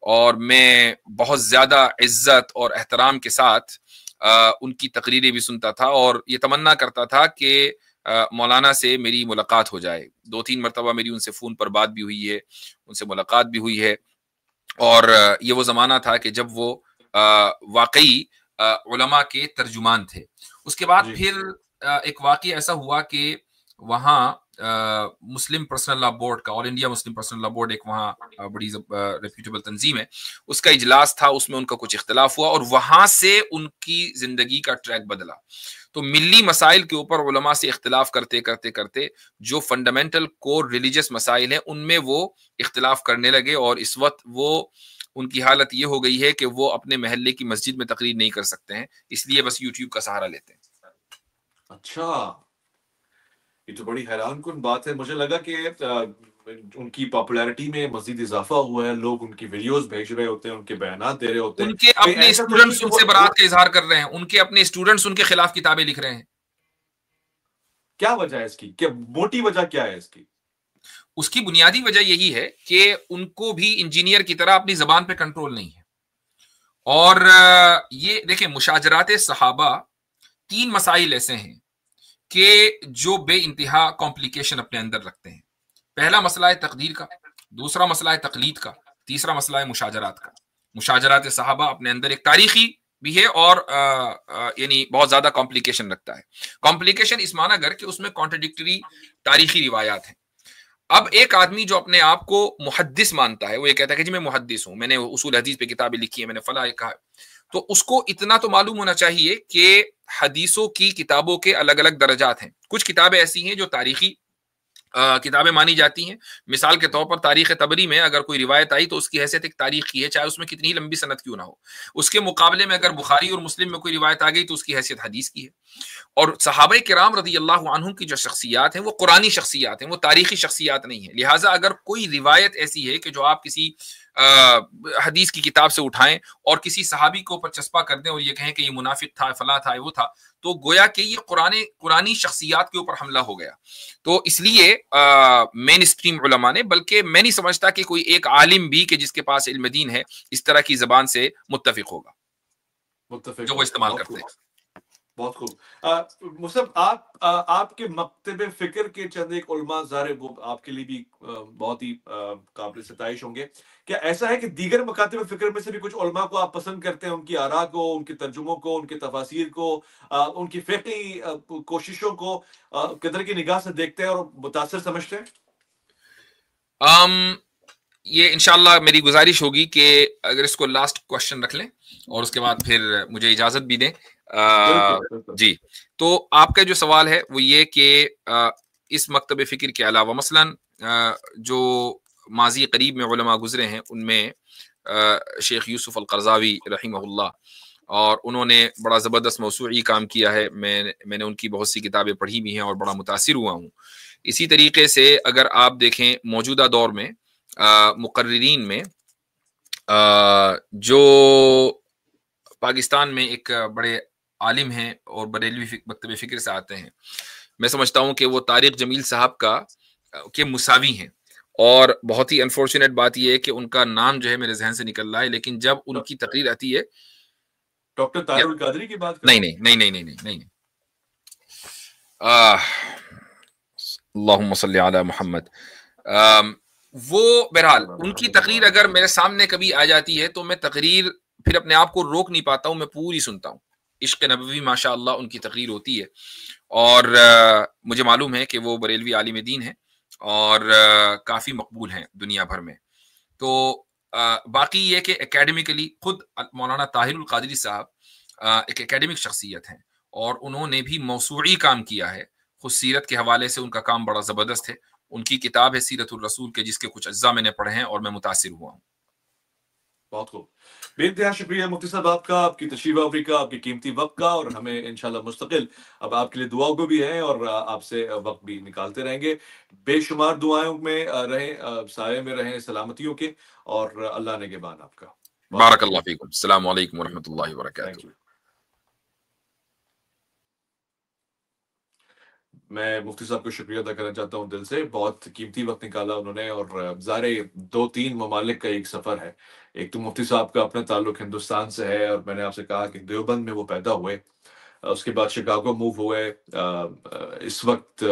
اور میں بہت زیادہ عزت اور احترام کے ساتھ ان کی تقریریں بھی سنتا تھا اور یہ تمنا کرتا تھا کہ مولانا سے میری ملاقات ہو جائے۔ 2-3 مرتبہ میری ان سے فون پر بات بھی ہوئی ہے، ان سے ملاقات بھی ہوئی ہے، اور یہ وہ زمانہ تھا کہ جب وہ واقعی علماء کے ترجمان تھے۔ اس کے بعد پھر ایک واقعہ ایسا ہوا کہ وہاں مسلم پرسنل لا بورڈ کا، آل انڈیا مسلم پرسنل لا بورڈ ایک وہاں بڑی ریپیوٹیبل تنظیم ہے، اس کا اجلاس تھا، اس میں ان کا کچھ اختلاف ہوا اور وہاں سے ان کی زندگی کا ٹریک بدلا۔ تو ملی مسائل کے اوپر علماء سے اختلاف کرتے کرتے کرتے جو فنڈامنٹل کور ریلیجس مسائل ہیں ان میں وہ اختلاف کرنے لگے، اور اس وقت وہ ان کی حالت یہ ہو گئی ہے کہ وہ اپنے محلے کی مسجد میں تقریر نہیں کر سکتے ہیں، اس لیے بس یوٹیوب کا سہارا لیتے ہیں۔ اچھا، یہ تو بڑی حیران کن بات ہے۔ مجھے لگا کہ ان کی پاپولیرٹی میں مزید اضافہ ہوا ہے، لوگ ان کی ویڈیوز بھیج رہے ہوتے ہیں، ان کے بیانات دے رہے ہوتے ہیں، ان کے اپنے اسٹوڈنٹس ان سے برات کا اظہار کر رہے ہیں، ان کے اپنے اسٹوڈنٹس ان کے خلاف کتابیں لکھ رہے ہیں۔ کیا وجہ ہے اس کی؟ موٹی وجہ کیا ہے اس کی؟ اس کی بنیادی وجہ یہی ہے کہ ان کو بھی انجینئر کی طرح اپنی زبان پہ کنٹرول نہیں ہے. اور یہ دیکھیں مشاجرات صحابہ 3 مسائل ایسے ہیں کہ جو بے انتہا کمپلیکیشن اپنے اندر رکھتے ہیں. پہلا مسئلہ ہے تقدیر کا، دوسرا مسئلہ ہے تقلید کا، تیسرا مسئلہ ہے مشاجرات کا. مشاجرات صحابہ اپنے اندر ایک تاریخی بھی ہے اور یعنی بہت زیادہ کمپلیکیشن رکھتا ہے. کمپلیکیشن اس معنی گر کہ اس میں کانٹرڈکٹری تاریخی روایات ہیں. اب ایک آدمی جو اپنے آپ کو محدث مانتا ہے، وہ یہ کہتا ہے کہ جی میں محدث ہوں، میں نے اصول حدیث پہ کتابیں لکھی ہیں، میں نے فلاں یہ کہا، تو اس کو اتنا تو معلوم ہونا چاہیے کہ حدیثوں کی کتابوں کے الگ الگ درجات ہیں. کچھ کتابیں ایسی ہیں جو تاریخی کتابیں مانی جاتی ہیں. مثال کے طور پر تاریخ طبری میں اگر کوئی روایت آئی تو اس کی حیثیت ایک تاریخ کی ہے، چاہے اس میں کتنی ہی لمبی سند کیوں نہ ہو. اس کے مقابلے میں اگر بخاری اور مسلم میں کوئی روایت آ گئی تو اس کی حیثیت حدیث کی ہے. اور صحابہ کرام رضی اللہ عنہم کی جو شخصیات ہیں وہ قرآنی شخصیات ہیں، وہ تاریخی شخصیات نہیں ہیں. لہٰذا اگر کوئی روایت ایسی ہے کہ جو آپ کسی حدیث کی کتاب سے اٹھائیں اور کسی صحابی کو اوپر چسپا کر دیں اور یہ کہیں کہ یہ منافق تھا، فلاں تھا، وہ تھا، تو گویا کہ یہ قرآنی شخصیات کے اوپر حملہ ہو گیا. تو اس لیے مین اسٹریم علماء نے، بلکہ میں نہیں سمجھتا کہ کوئی ایک عالم بھی کہ جس کے پاس علم دین ہے اس طرح کی زبان سے متفق ہوگا متفق جو وہ ہوگا. استعمال بہت کرتے خوب، ہیں. بہت خوب. مصعب، آپ کے مکتب فکر کے چند ایک علماء ظاہر وہ آپ کے لیے بھی بہت ہی قابل ستائش ہوں گے. کیا ایسا ہے کہ دیگر مکاتب فکر میں سے بھی کچھ علماء کو آپ پسند کرتے ہیں، ان کی آراء کو، ان کے ترجموں کو، ان کے تفاسیر کو، ان کی فقہی کوششوں کو قدر کی نگاہ سے دیکھتے ہیں اور متاثر سمجھتے ہیں؟ یہ انشاءاللہ میری گزارش ہوگی کہ اگر اس کو لاسٹ کوشچن رکھ لیں اور اس کے بعد پھر مجھے اجازت بھی دیں. بالکل بالکل. جی، تو آپ کا جو سوال ہے وہ یہ کہ اس مکتب فکر کے علاوہ مثلاً جو ماضی قریب میں علماء گزرے ہیں ان میں شیخ یوسف القرضاوی رحمہ اللہ، اور انہوں نے بڑا زبردست موسوعی کام کیا ہے. میں نے ان کی بہت سی کتابیں پڑھی بھی ہیں اور بڑا متاثر ہوا ہوں. اسی طریقے سے اگر آپ دیکھیں موجودہ دور میں مقررین میں جو پاکستان میں ایک بڑے عالم ہیں اور بریلوی مکتب فکر سے آتے ہیں، میں سمجھتا ہوں کہ وہ طارق جمیل صاحب کے مساوی ہیں. اور بہت ہی انفارچونیٹ بات یہ ہے کہ ان کا نام جو ہے میرے ذہن سے نکل رہا ہے، لیکن جب ان کی تقریر آتی ہے. ڈاکٹر طاہر القادری کی بات نہیں نہیں نہیں نہیں نہیں نہیں، اللہم صلی علی محمد. وہ بہرحال ان کی تقریر اگر میرے سامنے کبھی آ جاتی ہے تو میں تقریر پھر اپنے آپ کو روک نہیں پاتا ہوں، میں پوری سنتا ہوں. عشق نبوی ماشاء اللہ ان کی تقریر ہوتی ہے، اور مجھے معلوم ہے کہ وہ بریلوی عالم دین ہیں اور کافی مقبول ہیں دنیا بھر میں. تو باقی یہ کہ اکیڈمیکلی خود مولانا طاہر القادری صاحب ایک اکیڈمک شخصیت ہیں اور انہوں نے بھی موسوعی کام کیا ہے. خود سیرت کے حوالے سے ان کا کام بڑا زبردست ہے. ان کی کتاب ہے سیرت الرسول کے، جس کے کچھ اجزاء میں نے پڑھے ہیں اور میں متاثر ہوا ہوں. بہت خوب. بے انتہا شکریہ مفتی صاحب آپ کا، آپ کی تشریف آوری کا، آپ کے قیمتی وقت کا، اور ہمیں انشاءاللہ مستقل اب آپ کے لیے دعا کو بھی ہیں اور آپ سے وقت بھی نکالتے رہیں گے. بے شمار دعائیں میں رہیں، سائے میں رہیں سلامتیوں کے، اور اللہ نگہبان آپ کا. بارک اللہ فیکم. السلام علیکم ورحمۃ اللہ وبرکاتہ. Thank you. میں مفتی صاحب کو شکریہ ادا کرنا چاہتا ہوں دل سے. بہت قیمتی وقت نکالا انہوں نے، اور ظاہر 2-3 ممالک کا ایک سفر ہے. ایک تو مفتی صاحب کا اپنا تعلق ہندوستان سے ہے، اور میں نے آپ سے کہا کہ دیوبند میں وہ پیدا ہوئے، اس کے بعد شکاگو موو ہوئے. اس وقت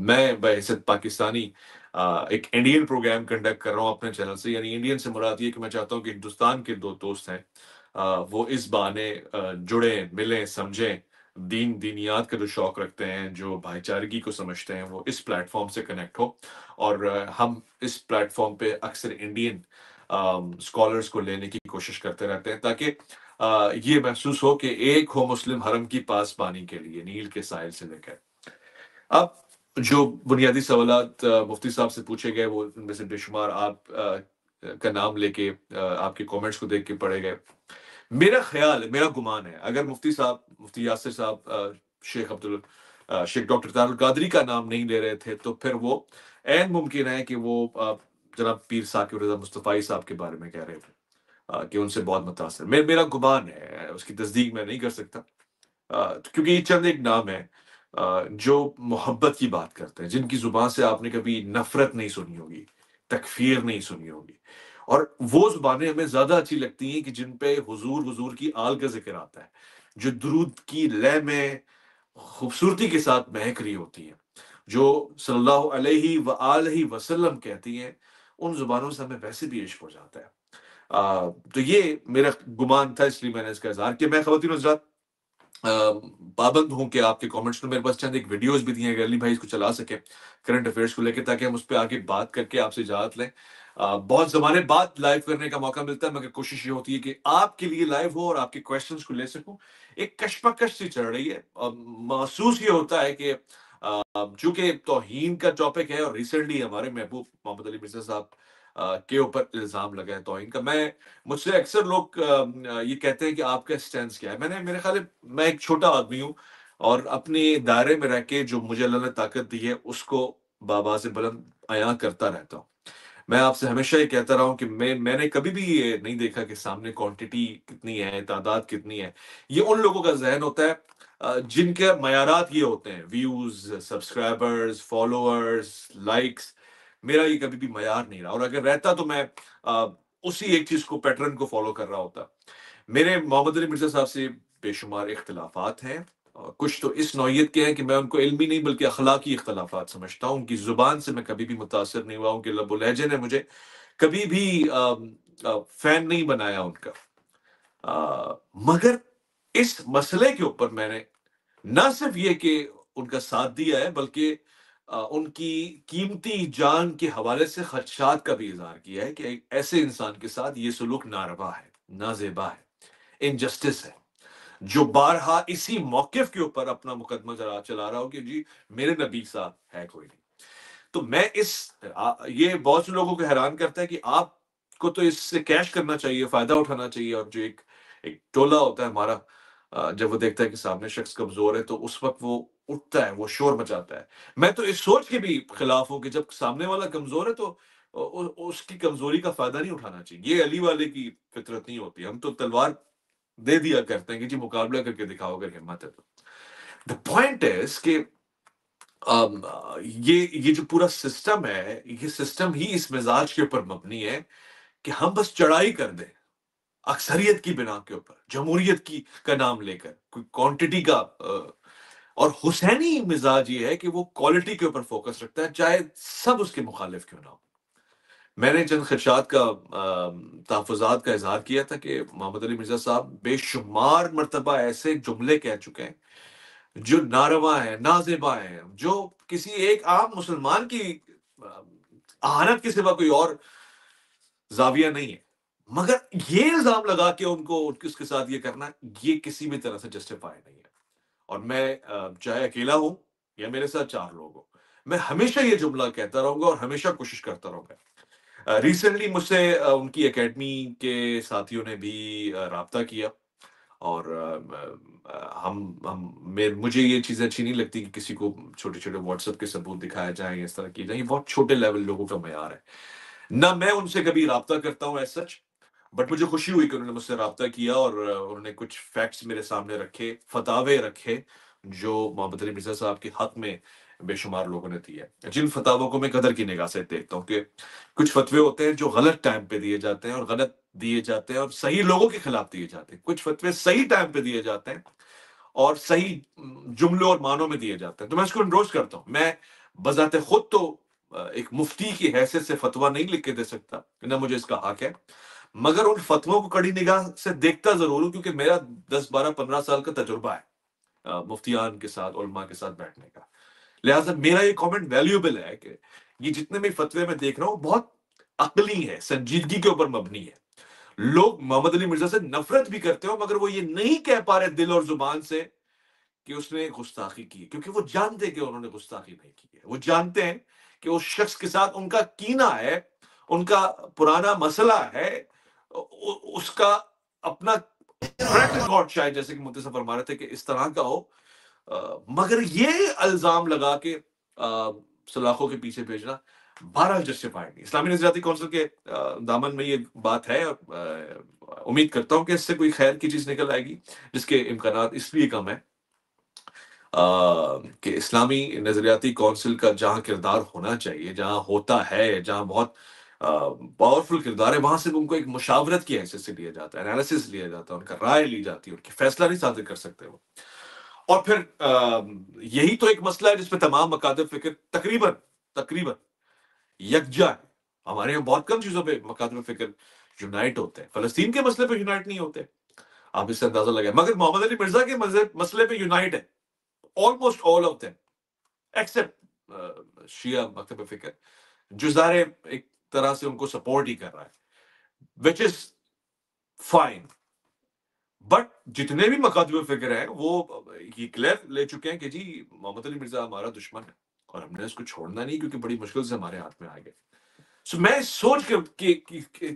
میں بحیثیت پاکستانی ایک انڈین پروگرام کنڈکٹ کر رہا ہوں اپنے چینل سے. یعنی انڈین سے مراد یہ کہ میں چاہتا ہوں کہ ہندوستان کے 2 دوست ہیں وہ اس بہانے جڑیں، ملیں، سمجھیں، دینیات کا جو شوق رکھتے ہیں، جو بھائی چارگی کو سمجھتے ہیں، وہ اس پلیٹ فارم سے کنیکٹ ہو. اور ہم اس پلیٹ فارم پہ اکثر انڈین اسکالرس کو لینے کی کوشش کرتے رہتے ہیں تاکہ یہ محسوس ہو کہ ایک ہو مسلم حرم کی پاسبانی کے لیے نیل کے ساحل سے لے کر. اب جو بنیادی سوالات مفتی صاحب سے پوچھے گئے وہ ان میں سے بے شمار آپ کا نام لے کے آپ کے کامنٹس کو دیکھ کے پڑھے گئے. میرا خیال ہے، میرا گمان ہے، اگر مفتی صاحب، مفتی یاسر صاحب شیخ ڈاکٹر طاہر القادری کا نام نہیں لے رہے تھے تو پھر وہ عین ممکن ہے کہ وہ جناب پیر ثاقب رضا مصطفی صاحب کے بارے میں کہہ رہے تھے کہ ان سے بہت متاثر. میرا گمان ہے، اس کی تصدیق میں نہیں کر سکتا کیونکہ یہ چند ایک نام ہے. جو محبت کی بات کرتے ہیں، جن کی زبان سے آپ نے کبھی نفرت نہیں سنی ہوگی، تکفیر نہیں سنی ہوگی، اور وہ زبانیں ہمیں زیادہ اچھی لگتی ہیں کہ جن پہ حضور کی آل کا ذکر آتا ہے، جو درود کی لے میں خوبصورتی کے ساتھ مہک رہی ہوتی ہیں، جو صلی اللہ علیہ وآلہ وسلم کہتی ہیں. ان زبانوں سے ہمیں ویسے بھی عشق ہو جاتا ہے. تو یہ میرا گمان تھا، اس لیے میں نے اس کا اظہار کیا. میں خواتین و حضرات پابند ہوں کہ آپ کے کامنٹس میں میرے پاس چند ایک ویڈیوز بھی دی ہیں، اگر علی بھائی اس کو چلا سکے کرنٹ افیئرس کو لے کے، تاکہ ہم اس پہ آگے بات کر کے آپ سے اجازت لیں. بہت زمانے بعد لائیو کرنے کا موقع ملتا ہے، مگر کوشش یہ ہوتی ہے کہ آپ کے لیے لائیو ہو اور آپ کے کویشچنس کو لے سکوں. ایک کشمکش سی چل رہی ہے، محسوس یہ ہوتا ہے کہ چونکہ توہین کا ٹاپک ہے، اور ریسنٹلی ہمارے محبوب محمد علی مرزا صاحب کے اوپر الزام لگا ہے توہین کا. مجھ سے اکثر لوگ یہ کہتے ہیں کہ آپ کا سٹینس کیا ہے. میرے خیال ہے میں ایک چھوٹا آدمی ہوں، اور اپنے دائرے میں رہ کے جو مجھے اللہ نے طاقت دی ہے اس کو بابا سے بلند عیاں کرتا رہتا ہوں. میں آپ سے ہمیشہ یہ کہتا رہا ہوں کہ میں نے کبھی بھی یہ نہیں دیکھا کہ سامنے کوانٹٹی کتنی ہے، تعداد کتنی ہے. یہ ان لوگوں کا ذہن ہوتا ہے جن کے معیارات یہ ہوتے ہیں ویوز، سبسکرائبرز، فالوورز، لائکس. میرا یہ کبھی بھی معیار نہیں رہا، اور اگر رہتا تو میں اسی ایک چیز کو، پیٹرن کو فالو کر رہا ہوتا. میرے محمد علی مرزا صاحب سے بے شمار اختلافات ہیں، اور کچھ تو اس نوعیت کے ہیں کہ میں ان کو علمی نہیں بلکہ اخلاقی اختلافات سمجھتا ہوں. ان کی زبان سے میں کبھی بھی متاثر نہیں ہوا. ان کے لب و لہجے نے مجھے کبھی بھی فین نہیں بنایا ان کا. مگر اس مسئلے کے اوپر میں نے نہ صرف یہ کہ ان کا ساتھ دیا ہے، بلکہ ان کی قیمتی جان کے حوالے سے خدشات کا بھی اظہار کیا ہے کہ ایک ایسے انسان کے ساتھ یہ سلوک ناروا ہے، نازیبا ہے، انجسٹس ہے، جو بارہا اسی موقف کے اوپر اپنا مقدمہ چلا رہا ہو کہ جی میرے نبی صاحب ہے کوئی نہیں. تو میں یہ بہت سے لوگوں کو حیران کرتا ہے کہ آپ کو تو اس سے کیش کرنا چاہیے، فائدہ اٹھانا چاہیے، اور جو ایک ٹولہ ہوتا ہے ہمارا، جب وہ دیکھتا ہے کہ سامنے شخص کمزور ہے تو اس وقت وہ اٹھتا ہے، وہ شور مچاتا ہے. میں تو اس سوچ کے بھی خلاف ہوں کہ جب سامنے والا کمزور ہے تو اس کی کمزوری کا فائدہ نہیں اٹھانا چاہیے. یہ علی والے کی فطرت نہیں ہوتی. ہم تو تلوار دے دیا کرتے ہیں کہ جی مقابلہ کر کے دکھاؤ اگر ہمت ہے تو. دا پوائنٹ از کہ یہ جو پورا سسٹم ہے، یہ سسٹم ہی اس مزاج کے اوپر مبنی ہے کہ ہم بس چڑھائی کر دیں اکثریت کی بنا کے اوپر، جمہوریت کا نام لے کر، کوئی کوانٹٹی کا. اور حسینی مزاج یہ ہے کہ وہ کوالٹی کے اوپر فوکس رکھتا ہے، چاہے سب اس کے مخالف کیوں نہ ہو. میں نے چند خدشات کا تحفظات کا اظہار کیا تھا کہ محمد علی مرزا صاحب بے شمار مرتبہ ایسے جملے کہہ چکے ہیں جو ناروا ہیں، نازیبا ہیں، جو کسی ایک عام مسلمان کی اہانت کے سوا کوئی اور زاویہ نہیں ہے. مگر یہ الزام لگا کے ان کو اس کے ساتھ یہ کرنا، یہ کسی بھی طرح سے جسٹیفائی نہیں ہے. اور میں چاہے اکیلا ہوں یا میرے ساتھ چار لوگ ہوں، میں ہمیشہ یہ جملہ کہتا رہوں گا اور ہمیشہ کوشش کرتا رہوں گا. ریسنٹلی مجھ سے ان کی اکیڈمی کے ساتھیوں نے بھی رابطہ کیا، اور مجھے یہ چیزیں اچھی نہیں لگتی کہ کسی کو چھوٹے چھوٹے واٹس ایپ کے ثبوت دکھایا جائیں، اس طرح کی جائیں. یہ بہت چھوٹے لیول لوگوں کا معیار ہے. نہ میں ان سے کبھی رابطہ کرتا ہوں ایز سچ، بٹ مجھے خوشی ہوئی کہ انہوں نے مجھ سے رابطہ کیا، اور انہوں نے کچھ فیکٹس میرے سامنے رکھے، فتاوے رکھے جو محمد علی مرزا صاحب کے حق میں بے شمار لوگوں نے دیا ہے. جن فتاووں کو میں قدر کی نگاہ سے دیکھتا ہوں کہ کچھ فتوے ہوتے ہیں جو غلط ٹائم پہ دیے جاتے ہیں، اور غلط دیے جاتے ہیں اور صحیح لوگوں کے خلاف دیے جاتے ہیں. کچھ فتوے صحیح ٹائم پہ دیے جاتے ہیں اور صحیح جملوں اور معنوں میں دیے جاتے ہیں. تو میں اس کو انڈورس کرتا ہوں. میں بذات خود تو ایک مفتی کی حیثیت سے فتویٰ نہیں لکھ کے دے سکتا، نہ مجھے اس کا حق ہے، مگر ان فتووں کو کڑی نگاہ سے دیکھتا ضرور ہوں، کیونکہ میرا 10 12 15 سال کا تجربہ ہے مفتیان کے ساتھ، علماء کے ساتھ بیٹھنے کا. لہٰذا میرا یہ کامنٹ ویلیوبل ہے کہ یہ جتنے بھی فتوے میں دیکھ رہا ہوں بہت عقلی ہے، سنجیدگی کے اوپر مبنی ہے. لوگ محمد علی مرزا سے نفرت بھی کرتے ہو، مگر وہ یہ نہیں کہہ پا رہے دل اور زبان سے کہ اس نے گستاخی کی ہے، کیونکہ وہ جانتے کہ انہوں نے گستاخی نہیں کی ہے. وہ جانتے ہیں کہ اس شخص کے ساتھ ان کا کینہ ہے، ان کا پرانا مسئلہ ہے، اس کا اپنا ٹریک ریکارڈ شاید جیسے کہ مفتی صاحب فرما رہے تھے کہ اس طرح کا ہو. مگر یہ الزام لگا کے سلاخوں کے پیچھے بھیجنا بہرحال جسٹیفائڈ نہیں. اسلامی نظریاتی کونسل کے دامن میں یہ بات ہے، اور امید کرتا ہوں کہ اس سے کوئی خیر کی چیز نکل آئے گی، جس کے امکانات اس لیے کم ہے کہ اسلامی نظریاتی کونسل کا جہاں کردار ہونا چاہیے، جہاں ہوتا ہے، جہاں بہت پاورفل کردار ہے، وہاں سے ان کو ایک مشاورت کی حیثیت سے لیا جاتا ہے، انالیسس لیا جاتا ہے، ان کا رائے لی جاتی ہے، ان کی فیصلہ نہیں صادر کر سکتے وہ. اور پھر یہی تو ایک مسئلہ ہے جس پہ تمام مکاتب فکر تقریباً یکجا ہے. ہمارے یہاں بہت کم چیزوں پہ مکاتب فکر یونائٹ ہوتے ہیں، فلسطین کے مسئلے پہ یونائٹ نہیں ہوتے، آپ اس سے اندازہ لگائیں. مگر محمد علی مرزا کے مسئلے پہ یونائٹ ہے almost all of them except شیعہ مکتب فکر، جو ظاہر ایک طرح سے ان کو سپورٹ ہی کر رہا ہے وچ از فائن. بٹ جتنے بھی مکاتب فکر ہیں وہ یہ کلیئر لے چکے ہیں کہ جی محمد علی مرزا ہمارا دشمن ہے اور ہم نے اس کو چھوڑنا نہیں، کیونکہ بڑی مشکل سے ہمارے ہاتھ میں آ گئے. سو میں سوچ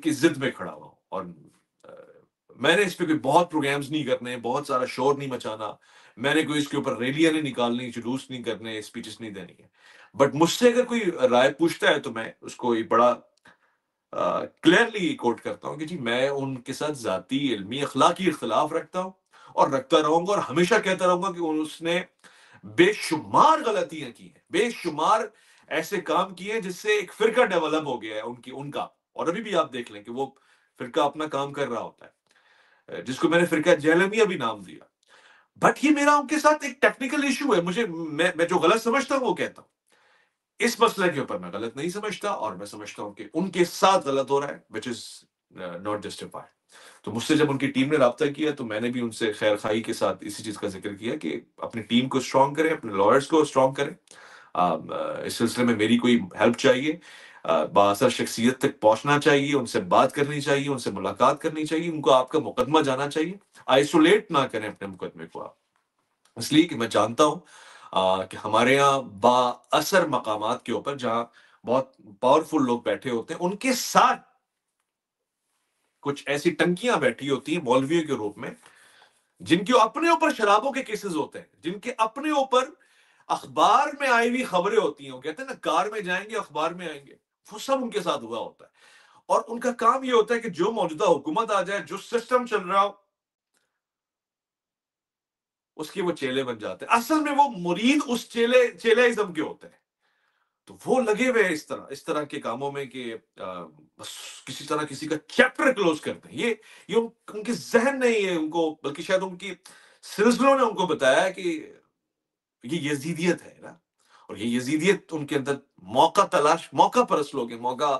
کے ضد میں کھڑا ہوا ہوں، اور میں نے اس پہ کوئی بہت پروگرامز نہیں کرنے، بہت سارا شور نہیں مچانا، میں نے کوئی اس کے اوپر ریلیاں نہیں نکالنی، جلوس نہیں کرنے، اسپیچز نہیں دینی ہے. بٹ مجھ سے اگر کوئی رائے پوچھتا ہے تو میں اس کو یہ بڑا کلیئرلی کوٹ کرتا ہوں کہ جی میں ان کے ساتھ ذاتی علمی اخلاقی اختلاف رکھتا ہوں اور رکھتا رہوں گا، اور ہمیشہ کہتا رہوں گا کہ اس نے بے شمار غلطیاں کی ہیں، بے شمار ایسے کام کیے ہیں جس سے ایک فرقہ ڈیولپ ہو گیا ہے ان کا. اور ابھی بھی آپ دیکھ لیں کہ وہ فرقہ اپنا کام کر رہا ہوتا ہے، جس کو میں نے فرقہ جہلمیہ بھی نام دیا. بٹ یہ میرا ان کے ساتھ ایک ٹیکنیکل ایشو ہے، میں جو غلط سمجھتا ہوں وہ کہتا ہوں. اس مسئلے کے اوپر میں غلط نہیں سمجھتا، اور میں سمجھتا ہوں کہ ان کے ساتھ غلط ہو رہا ہے وچ از ناٹ جسٹیفائڈ. تو مجھ سے جب ان کی ٹیم نے رابطہ کیا تو میں نے بھی ان سے خیر خواہی کے ساتھ اسی چیز کا ذکر کیا کہ اپنی ٹیم کو اسٹرانگ کریں، اپنے لائرز کو اسٹرانگ کریں. اس سلسلے میں میری کوئی ہیلپ چاہیے، بااثر شخصیت تک پہنچنا چاہیے، ان سے بات کرنی چاہیے، ان سے ملاقات کرنی چاہیے، ان کو آپ کا مقدمہ جانا چاہیے. آئسولیٹ نہ کریں اپنے مقدمے کو آپ، اس لیے کہ میں جانتا ہوں کہ ہمارے یہاں با اثر مقامات کے اوپر جہاں بہت پاورفل لوگ بیٹھے ہوتے ہیں، ان کے ساتھ کچھ ایسی ٹنکیاں بیٹھی ہوتی ہیں مولویوں کے روپ میں، جن کے اپنے اوپر شرابوں کے کیسز ہوتے ہیں، جن کے اپنے اوپر اخبار میں آئی ہوئی خبریں ہوتی ہیں. وہ کہتے ہیں نا کار میں جائیں گے اخبار میں آئیں گے، وہ سب ان کے ساتھ ہوا ہوتا ہے. اور ان کا کام یہ ہوتا ہے کہ جو موجودہ حکومت آ جائے، جو سسٹم چل رہا ہو، اس کے وہ چیلے بن جاتے ہیں. اصل میں وہ مرید اس چیلے کے ہوتے ہیں. تو وہ لگے ہوئے اس طرح کے کاموں میں کہ بس کسی طرح کسی کا چیپٹر کلوز کرتے ہیں. یہ ان کے ذہن نہیں ہے ان کو، بلکہ شاید ان کی سلسلوں نے ان کو بتایا کہ یہ یزیدیت ہے نا، اور یہ یزیدیت ان کے اندر موقع پرست لوگ ہیں، موقع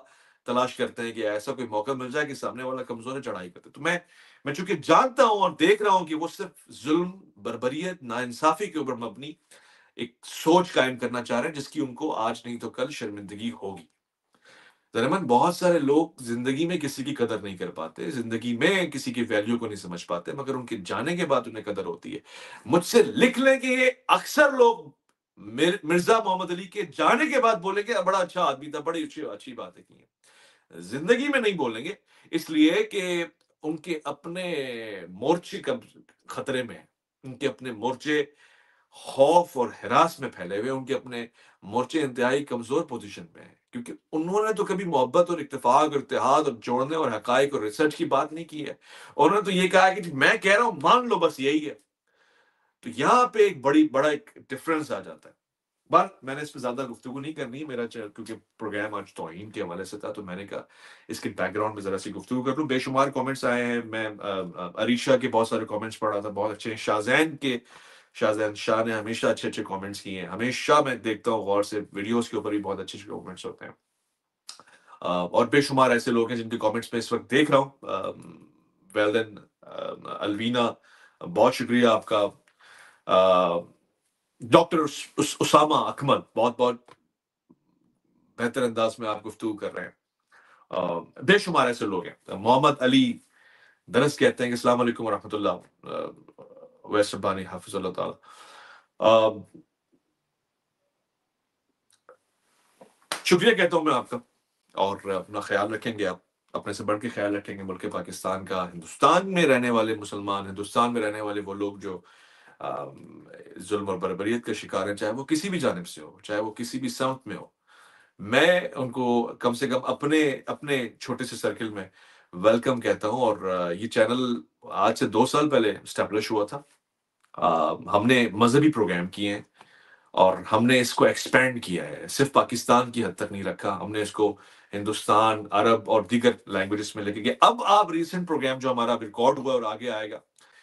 تلاش کرتے ہیں کہ ایسا کوئی موقع مل جائے کہ سامنے والا کمزور ہے، چڑھائی کرتے. تو میں چونکہ جانتا ہوں اور دیکھ رہا ہوں کہ وہ صرف ظلم، بربریت، ناانصافی کے اوپر مبنی ایک سوچ قائم کرنا چاہ رہے ہیں، جس کی ان کو آج نہیں تو کل شرمندگی ہوگی. ضرورت بہت سارے لوگ زندگی میں کسی کی قدر نہیں کر پاتے، زندگی میں کسی کی ویلیو کو نہیں سمجھ پاتے، مگر ان کے جانے کے بعد انہیں قدر ہوتی ہے. مجھ سے لکھ لیں کہ یہ اکثر لوگ مرزا محمد علی کے جانے کے بعد بولیں گے بڑا اچھا آدمی تھا، بڑی اچھی باتیں کی ہیں. زندگی میں نہیں بولیں گے، اس لیے کہ ان کے اپنے مورچے خطرے میں ہیں، ان کے اپنے مورچے خوف اور ہراس میں پھیلے ہوئے، ان کے اپنے مورچے انتہائی کمزور پوزیشن میں ہیں، کیونکہ انہوں نے تو کبھی محبت اور اتفاق اور اتحاد اور جوڑنے اور حقائق اور ریسرچ کی بات نہیں کی ہے. انہوں نے تو یہ کہا کہ میں کہہ رہا ہوں مان لو، بس یہی ہے. تو یہاں پہ ایک بڑا ایک ڈفرنس آ جاتا ہے. بات میں نے اس پہ زیادہ گفتگو نہیں کرنی میرا، کیونکہ پروگرام آج توہین کے حوالے سے تھا، تو میں نے کہا اس کے بیک گراؤنڈ میں ذرا سی گفتگو کر لوں. بے شمار کامنٹس آئے ہیں، میں عریشہ کے بہت سارے کامنٹس پڑھا تھا، بہت اچھے ہیں. شاہزین شاہ نے ہمیشہ اچھے کامنٹس کیے ہیں، ہمیشہ میں دیکھتا ہوں غور سے، ویڈیوز کے اوپر بھی بہت اچھے کامنٹس ہوتے ہیں. اور بے شمار ایسے لوگ ہیں جن کے کامنٹس میں اس وقت دیکھ رہا ہوں. ویل دین الوینا، بہت شکریہ آپ کا. ڈاکٹر اسامہ اکمل، بہت بہتر انداز میں آپ گفتگو کر رہے ہیں. بے شمار ایسے لوگ ہیں. محمد علی درس کہتے ہیں کہ السلام علیکم ورحمۃ اللہ، ویس ربانی حافظ اللہ تعالی. شکریہ کہتا ہوں میں آپ کا، اور اپنا خیال رکھیں گے، آپ اپنے سے بڑھ کے خیال رکھیں گے ملک پاکستان کا، ہندوستان میں رہنے والے مسلمان، ہندوستان میں رہنے والے وہ لوگ جو ظلم اور بربریت کا شکار ہیں، چاہے وہ کسی بھی جانب سے ہو، چاہے وہ کسی بھی سمت میں ہو. میں ان کو کم سے کم اپنے چھوٹے سے سرکل میں ویلکم کہتا ہوں. اور یہ چینل آج سے 2 سال پہلے اسٹیبلش ہوا تھا، ہم نے مذہبی پروگرام کیے ہیں اور ہم نے اس کو ایکسپینڈ کیا ہے، صرف پاکستان کی حد تک نہیں رکھا، ہم نے اس کو ہندوستان، عرب اور دیگر لینگویجز میں لے کے گئے۔ اب آپ ریسنٹ پروگرام جو ہمارا ریکارڈ ہوا اور آگے آئے گا،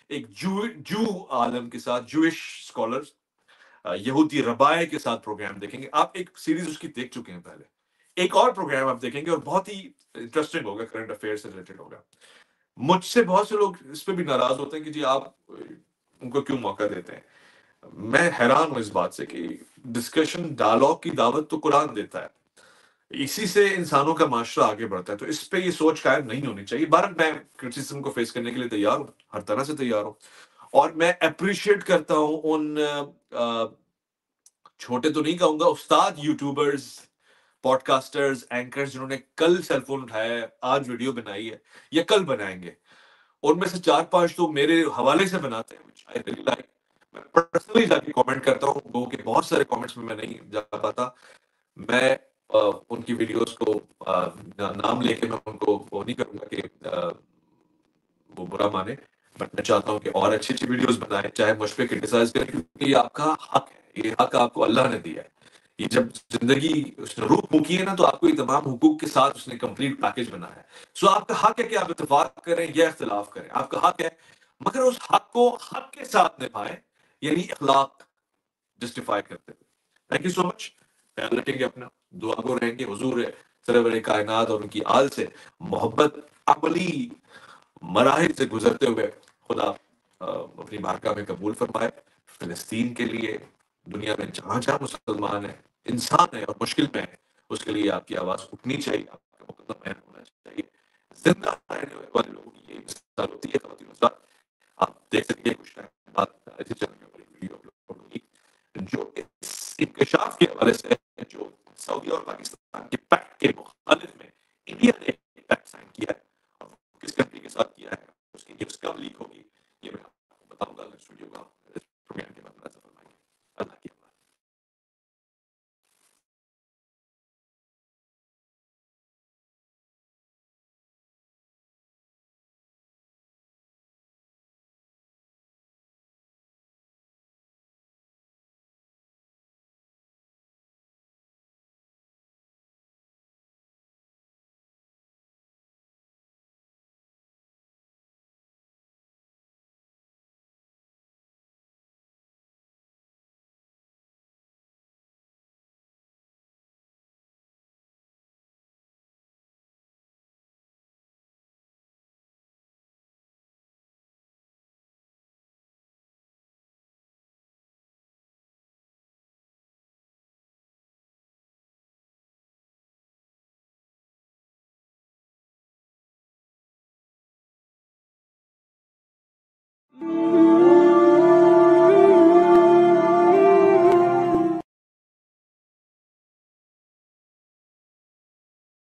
ایک جو عالم کے ساتھ، جوئش اسکالرز، یہودی ربائے کے ساتھ پروگرام دیکھیں گے۔ آپ ایک سیریز اس کی دیکھ چکے ہیں پہلے، ایک اور پروگرام آپ دیکھیں گے اور بہت ہی انٹرسٹنگ ہوگا، کرنٹ افیئر سے ریلیٹڈ ہوگا۔ مجھ سے بہت سے لوگ اس پہ بھی ناراض ہوتے ہیں کہ جی آپ ان کو کیوں موقع دیتے ہیں۔ میں حیران ہوں اس بات سے کہ ڈسکشن، ڈائلاگ کی دعوت تو قرآن دیتا ہے، اسی سے انسانوں کا معاشرہ آگے بڑھتا ہے، تو اس پہ یہ سوچ قائم نہیں ہونی چاہیے۔ بہرحال میں کرٹیسزم کو فیس کرنے کے لیے تیار ہوں، ہر طرح سے تیار ہوں، اور میں اپریشیٹ کرتا ہوں ان چھوٹے تو نہیں کہوں گا، استاد یوٹیوبرز، پوڈ کاسٹرز، اینکرز، جنہوں نے کل سیل فون اٹھایا ہے، آج ویڈیو بنائی ہے یا کل بنائیں گے، ان میں سے 4-5 تو میرے حوالے سے بناتے ہیں which I really like۔ میں پرسنلی جا کے کامنٹ کرتا ہوں، وہ کہ بہت سارے کامنٹس میں نہیں جا پاتا۔ میں ان کی ویڈیوز کو نام لے کے میں ان کو وہ نہیں کروں گا کہ وہ برا مانے، بٹ میں چاہتا ہوں کہ اور اچھی اچھی ویڈیوز بنائیں، چاہے مجھ پہ کرٹیسائز کریں، کیونکہ یہ آپ کا حق ہے، یہ حق آپ کو اللہ نے دیا ہے۔ یہ جب زندگی اس نے روح پھونکی ہے نا، تو آپ کو یہ تمام حقوق کے ساتھ اس نے کمپلیٹ پیکج بنایا ہے۔ سو آپ کا حق ہے کہ آپ اتفاق کریں یا اختلاف کریں، آپ کا حق ہے، مگر اس حق کو حق کے ساتھ نبھائیں، یعنی اخلاق جسٹیفائی کرتے ہوئے۔ تھینک یو سو مچ، خیال رکھیں گے اپنا، دعا کو رہیں گے حضور سرور کائنات اور ان کی آل سے محبت عملی مراحل سے گزرتے ہوئے خدا اپنی بارگاہ میں قبول فرمائے۔ فلسطین کے لیے، دنیا میں جہاں جہاں مسلمان ہیں، انسان ہے اور مشکل میں ہے، اس کے لیے آپ کی آواز اٹھنی چاہیے، آپ کا مقدم بیان ہونا چاہیے۔ زندہ رہنے والے لوگوں کی یہ مثال ہوتی ہے خواتین و حضرات۔ آپ دیکھ سکتے ہیں کچھ ٹائم بعد اسی چینل میں بڑی ویڈیو اپلوڈ ہوگی جو اس انکشاف کے حوالے سے ہے، جو سعودی اور پاکستان کے پیکٹ کے مخالف میں انڈیا نے ایک پیکٹ سائن کیا ہے، اور کس کنٹری کے ساتھ کیا ہے، اس کی نیوز کب لیک ہوگی